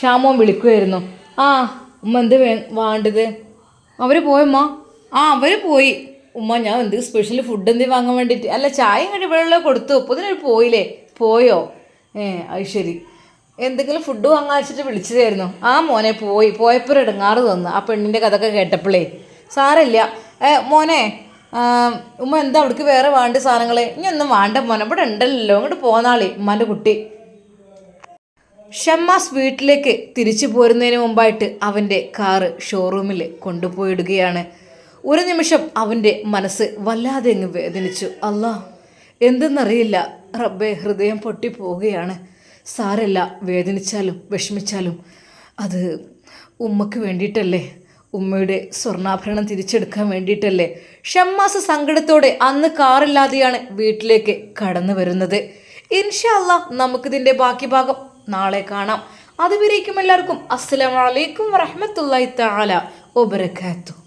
A: ഷാമോൻ വിളിക്കുമായിരുന്നു. ആ ഉമ്മ എന്ത് വേണ്ടത്? അവർ പോയമ്മ? ആ അവർ പോയി ഉമ്മ. ഞാൻ എന്ത് സ്പെഷ്യൽ ഫുഡ് എന്ത് വാങ്ങാൻ വേണ്ടിയിട്ട്? അല്ല, ചായയും കടി വെള്ളം കൊടുത്തു. അപ്പോൾ ഇതിനൊരു പോയില്ലേ? പോയോ? അത് ശരി. എന്തെങ്കിലും ഫുഡ് വാങ്ങാൻ വെച്ചിട്ട് വിളിച്ചതായിരുന്നു. ആ മോനെ പോയപ്പോൾ ഒരു ഇടങ്ങാറ് തോന്നുന്നു ആ പെണ്ണിൻ്റെ കഥയൊക്കെ കേട്ടപ്പോഴേ. സാരമില്ല മോനെ. ഉമ്മ എന്താ അവിടേക്ക് വേറെ വേണ്ട സാധനങ്ങൾ? ഇനി ഒന്നും വേണ്ട മോനെ, ഇവിടെ ഉണ്ടല്ലോ, അങ്ങോട്ട് പോന്നാളി ഉമ്മാൻ്റെ കുട്ടി. ഷമ്മാസ് വീട്ടിലേക്ക് തിരിച്ചു പോരുന്നതിന് മുമ്പായിട്ട് അവൻ്റെ കാറ് ഷോറൂമിൽ കൊണ്ടുപോയിടുകയാണ്. ഒരു നിമിഷം അവൻ്റെ മനസ്സ് വല്ലാതെ അങ്ങ് വേദനിച്ചു. അല്ലാ, എന്തെന്നറിയില്ല റബ്ബേ, ഹൃദയം പൊട്ടിപ്പോവുകയാണ്. സാരല്ല, വേദനിച്ചാലും വിഷമിച്ചാലും അത് ഉമ്മക്ക് വേണ്ടിയിട്ടല്ലേ, ഉമ്മയുടെ സ്വർണ്ണാഭരണം തിരിച്ചെടുക്കാൻ വേണ്ടിയിട്ടല്ലേ. ഷമ്മാസ് സങ്കടത്തോടെ അന്ന് കാറില്ലാതെയാണ് വീട്ടിലേക്ക് കടന്നു വരുന്നത്. ഇൻഷാ അല്ലാ, നമുക്കിതിൻ്റെ ബാക്കി ഭാഗം നാളെ കാണാം. അതുവരേക്കും എല്ലാവർക്കും അസ്സലാമു അലൈക്കും വറഹ്മത്തുള്ളാഹി തആല വബറകാതുഹു.